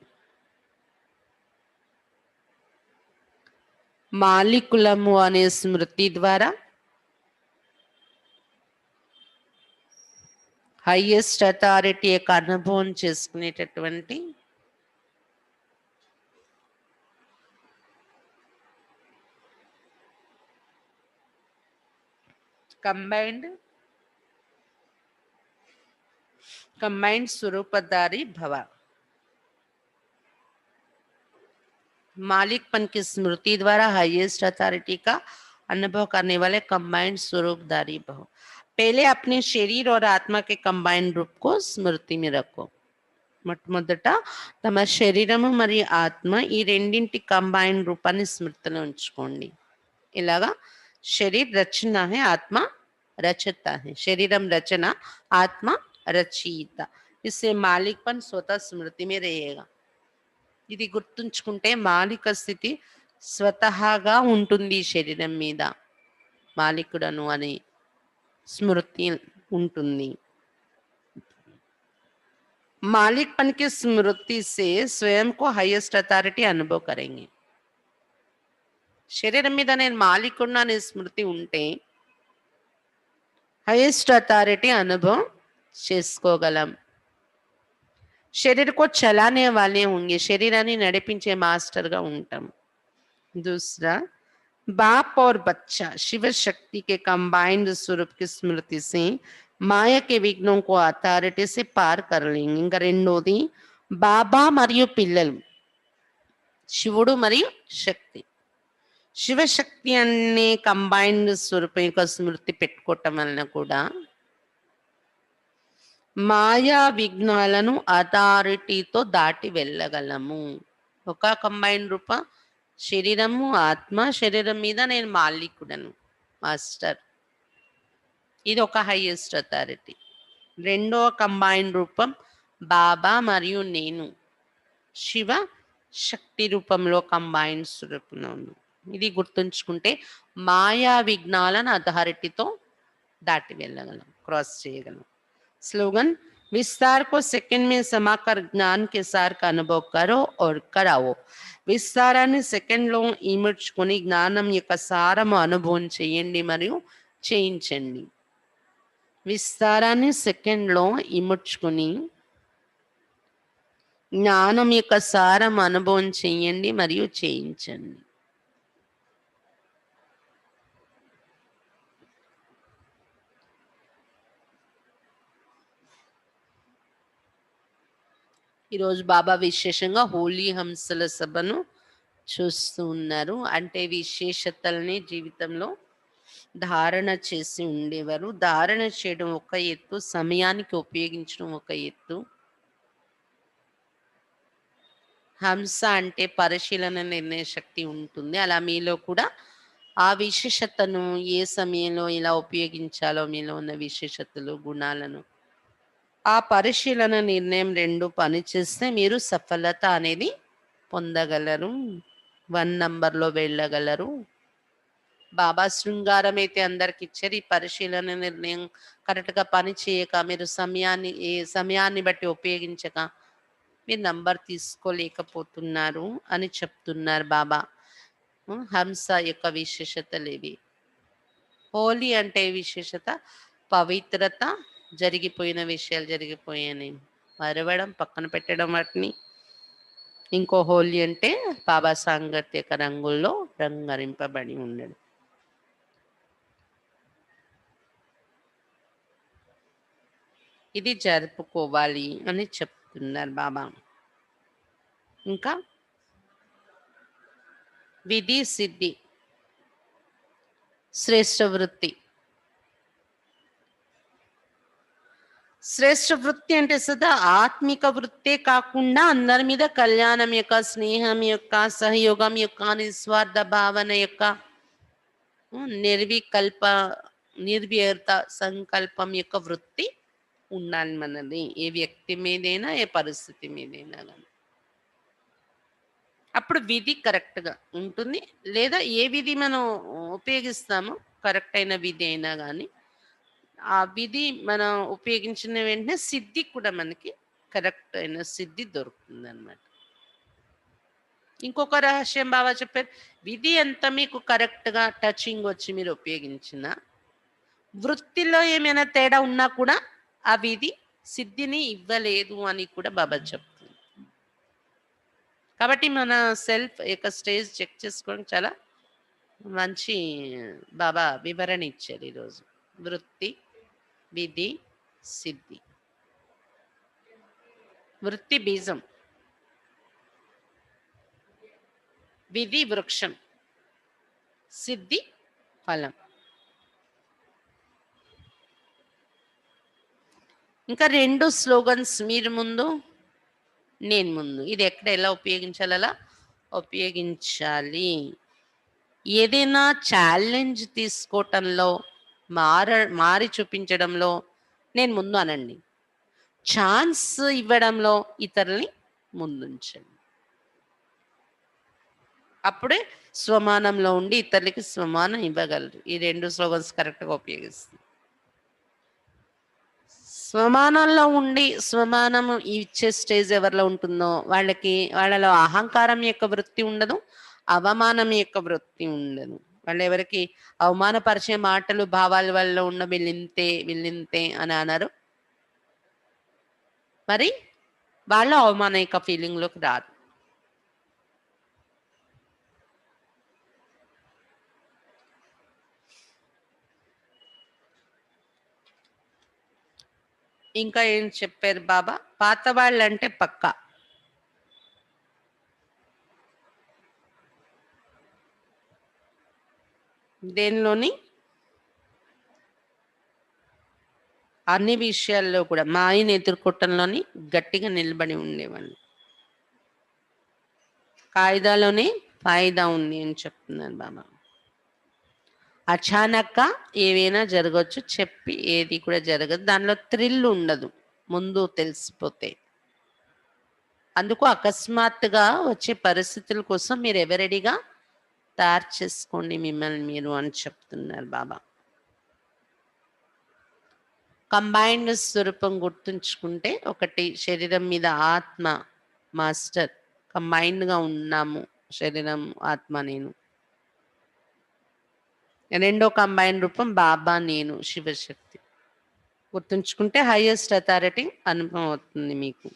మాలికులము అనే స్మృతి ద్వారా హైయెస్ట్ అథారిటీ యొక్క అనుభవం చేసుకునేటటువంటి कंबाइंड स्वरूपधारी भव. मालिकपन की स्मृति द्वारा हाईएस्ट अथॉरिटी का अनुभव करने वाले कंबाइंड स्वरूपधारी भव. पहले अपने शरीर और आत्मा के कंबाइंड रूप को स्मृति में रखो. మొట్టమొదట తమ శరీరము మరియు ఆత్మ ఈ రెండింటి కంబైన్ రూపాన్ని స్మృతిలో ఉంచుకోండి. ఇలాగా शरीर रचना है, आत्मा रचता है. शरीरम रचना, आत्मा रचयिता. इससे मालिकपन स्वतः स्मृति में रहेगा. ఇది గుర్తుంచుకుంటే మాలిక స్థితి స్వతహాగా ఉంటుంది. శరీరం మీద మాలికుడను అనే స్మృతి ఉంటుంది. मालिकपन की स्मृति से स्वयं को हाईएस्ट अथॉरिटी अनुभव करेंगे. శరీరం మీద నేను మాలికుడిని అనే స్మృతి ఉంటే హైయెస్ట్ అథారిటీ అనుభవం చేసుకోగలం. शरीर को चलाने वाले होंगे, शरीराన్ని నడిపించే మాస్టర్గా ఉంటాం. दूसरा, बाप और बच्चा शिव शक्ति के कंबाइंड स्वरूप की स्मृति से माया के विघ्नों को अथॉरिटी से पार कर लेंगे. ఇంకా రెండోది బాబా మరియు పిల్లలు, శివుడు మరియు శక్తి, శివశక్తి అనే కంబైన్డ్ స్వరూపం యొక్క స్మృతి పెట్టుకోవటం వలన కూడా మాయా విఘ్నాలను అథారిటీతో దాటి వెళ్ళగలము. ఒక కంబైన్ రూప శరీరము ఆత్మ, శరీరం మీద నేను మాలికుడను మాస్టర్. ఇది ఒక హైయెస్ట్ అథారిటీ. రెండవ కంబైన్ రూపం బాబా మరియు నేను శివ శక్తి రూపంలో కంబైన్ రూపంలో ఉంది. ఇది గుర్తుంచుకుంటే మాయా విఘ్నాలను అథారిటీతో दाटी వెళ్ళగలం, क्रॉस చేయగలం. स्लोगन विस्तार को सेकंड में समाकर ज्ञान के सार का अनुभव करो और कराओ. విస్తారాన్ని సెకండ్లో ఇమర్చుకొని జ్ఞానం యొక్క సారము అనుభవం చేయండి మరియు చేయించండి. విస్తారాన్ని సెకండ్లో ఇమర్చుకొని జ్ఞానం యొక్క సారం అనుభవం చేయండి మరియు చేయించండి. ఈరోజు బాబా విశేషంగా హోలీ హంసల సభను చూస్తూ ఉన్నారు. అంటే విశేషతల్ని జీవితంలో ధారణ చేసి ఉండేవారు. ధారణ చేయడం ఒక ఎత్తు, సమయానికి ఉపయోగించడం ఒక ఎత్తు. హంస అంటే పరిశీలన నిర్ణయ శక్తి ఉంటుంది. అలా మీలో కూడా ఆ విశేషతను ఏ సమయంలో ఇలా ఉపయోగించాలో, మీలో ఉన్న విశేషతలు, గుణాలను, ఆ పరిశీలన నిర్ణయం రెండు పనిచేస్తే మీరు సఫలత అనేది పొందగలరు, 1 నంబర్లో వెళ్ళగలరు. బాబా శృంగారం అయితే అందరికి ఇచ్చారు. ఈ పరిశీలన నిర్ణయం కరెక్ట్గా పని చేయక, మీరు సమయాన్ని బట్టి ఉపయోగించక మీరు నంబర్ తీసుకోలేకపోతున్నారు అని చెప్తున్నారు బాబా. హంస యొక్క విశేషతలు ఇవి. హోలీ అంటే విశేషత పవిత్రత, జరిగిపోయిన విషయాలు జరిగిపోయాయని మరవడం, పక్కన పెట్టడం వాటిని. ఇంకో హోలీ అంటే బాబా సాంగత్యక రంగుల్లో రంగరింపబడి ఉండడం. ఇది జరుపుకోవాలి అని చెప్తున్నారు బాబా. ఇంకా విధి సిద్ధి శ్రేష్ఠ వృత్తి. శ్రేష్ఠ వృత్తి అంటే సదా ఆత్మిక వృత్తే కాకుండా అందరి మీద కళ్యాణం యొక్క, స్నేహం యొక్క, సహయోగం యొక్క, నిస్వార్థ భావన యొక్క, నిర్వ్యర్థ సంకల్పం యొక్క వృత్తి ఉండాలి మనది. ఏ వ్యక్తి మీదైనా, ఏ పరిస్థితి మీదైనా కానీ. అప్పుడు విధి కరెక్ట్గా ఉంటుంది. లేదా ఏ విధి మనం ఉపయోగిస్తామో కరెక్ట్ అయిన విధి అయినా కానీ ఆ విధి మనం ఉపయోగించిన వెంటనే సిద్ధి కూడా మనకి కరెక్ట్ అయిన సిద్ధి దొరుకుతుంది అన్నమాట. ఇంకొక రహస్యం బాబా చెప్పారు, విధి ఎంత మీకు కరెక్ట్గా టచింగ్ వచ్చి మీరు ఉపయోగించిన వృత్తిలో ఏమైనా తేడా ఉన్నా కూడా ఆ విధి సిద్ధిని ఇవ్వలేదు అని కూడా బాబా చెప్తుంది. కాబట్టి మన సెల్ఫ్ యొక్క స్టేజ్ చెక్ చేసుకోవడం చాలా మంచి బాబా వివరణ ఇచ్చారు ఈరోజు. వృత్తి, విధి, సిద్ధి. వృత్తి బీజం, విధి వృక్షం, సిద్ధి ఫలం. ఇంకా 2 స్లోగన్స్, మీరు ముందు నేను ముందు. ఇది ఎక్కడ ఎలా ఉపయోగించాలి, అలా ఉపయోగించాలి. ఏదైనా ఛాలెంజ్ తీసుకోవటంలో, మారి చూపించడంలో నేను ముందు అనండి. ఛాన్స్ ఇవ్వడంలో ఇతరుల్ని ముందుంచండి. అప్పుడే స్వమానంలో ఉండి ఇతరులకి స్వమానం ఇవ్వగలరు. ఈ 2 స్లోగన్స్ కరెక్ట్గా ఉపయోగిస్తుంది. స్వమానంలో ఉండి స్వమానం ఇచ్చే స్టేజ్ ఎవరిలో ఉంటుందో వాళ్ళలో అహంకారం యొక్క వృత్తి ఉండదు, అవమానం యొక్క వృత్తి ఉండదు. వాళ్ళు ఎవరికి అవమానపరిచే మాటలు, భావాల వల్ల ఉన్న వీళ్ళింతే అని అన్నారు. మరి వాళ్ళు అవమానం యొక్క ఫీలింగ్లోకి రాదు. ఇంకా ఏం చెప్పారు బాబా, పాత వాళ్ళంటే పక్కా దేనిలోని అన్ని విషయాల్లో కూడా మాయని ఎదుర్కోవటంలోని గట్టిగా నిలబడి ఉండేవాళ్ళు. కాయిదాలోనే ఫాయిదా ఉంది అని చెప్తున్నారు బాబా. అచానక్గా ఏవైనా జరగవచ్చు, చెప్పి ఏది కూడా జరగదు. దానిలో థ్రిల్ ఉండదు ముందు తెలిసిపోతే. అందుకు అకస్మాత్తుగా వచ్చే పరిస్థితుల కోసం మీరు ఎవరెడీగా తయారు చేసుకోండి మిమ్మల్ని మీరు అని చెప్తున్నారు బాబా. కంబైన్డ్ స్వరూపం గుర్తుంచుకుంటే, ఒకటి శరీరం మీద ఆత్మ మాస్టర్, కంబైన్డ్గా ఉన్నాము శరీరం ఆత్మ నేను. రెండో కంబైన్ రూపం బాబా నేను శివశక్తి. గుర్తుంచుకుంటే హైయెస్ట్ అథారిటీ అనుభవం అవుతుంది మీకు.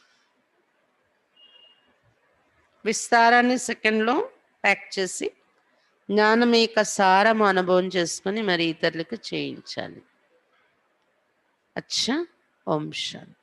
విస్తారాన్ని సెకండ్లో ప్యాక్ చేసి జ్ఞానం యొక్క సారం అనుభవం చేసుకొని మరి ఇతరులకు చేయించాలి. అచ్చా, ఓం శాంతి.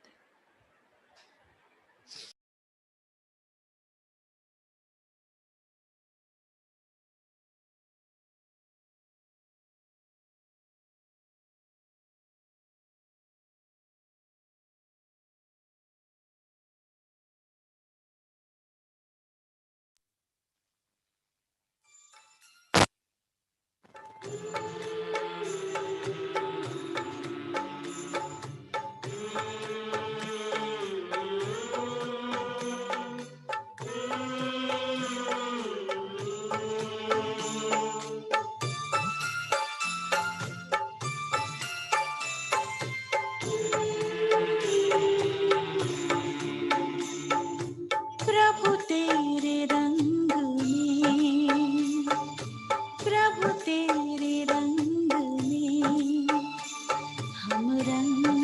प्रभु तेरे रंग में, प्रभु तेरे रंग में हम रंग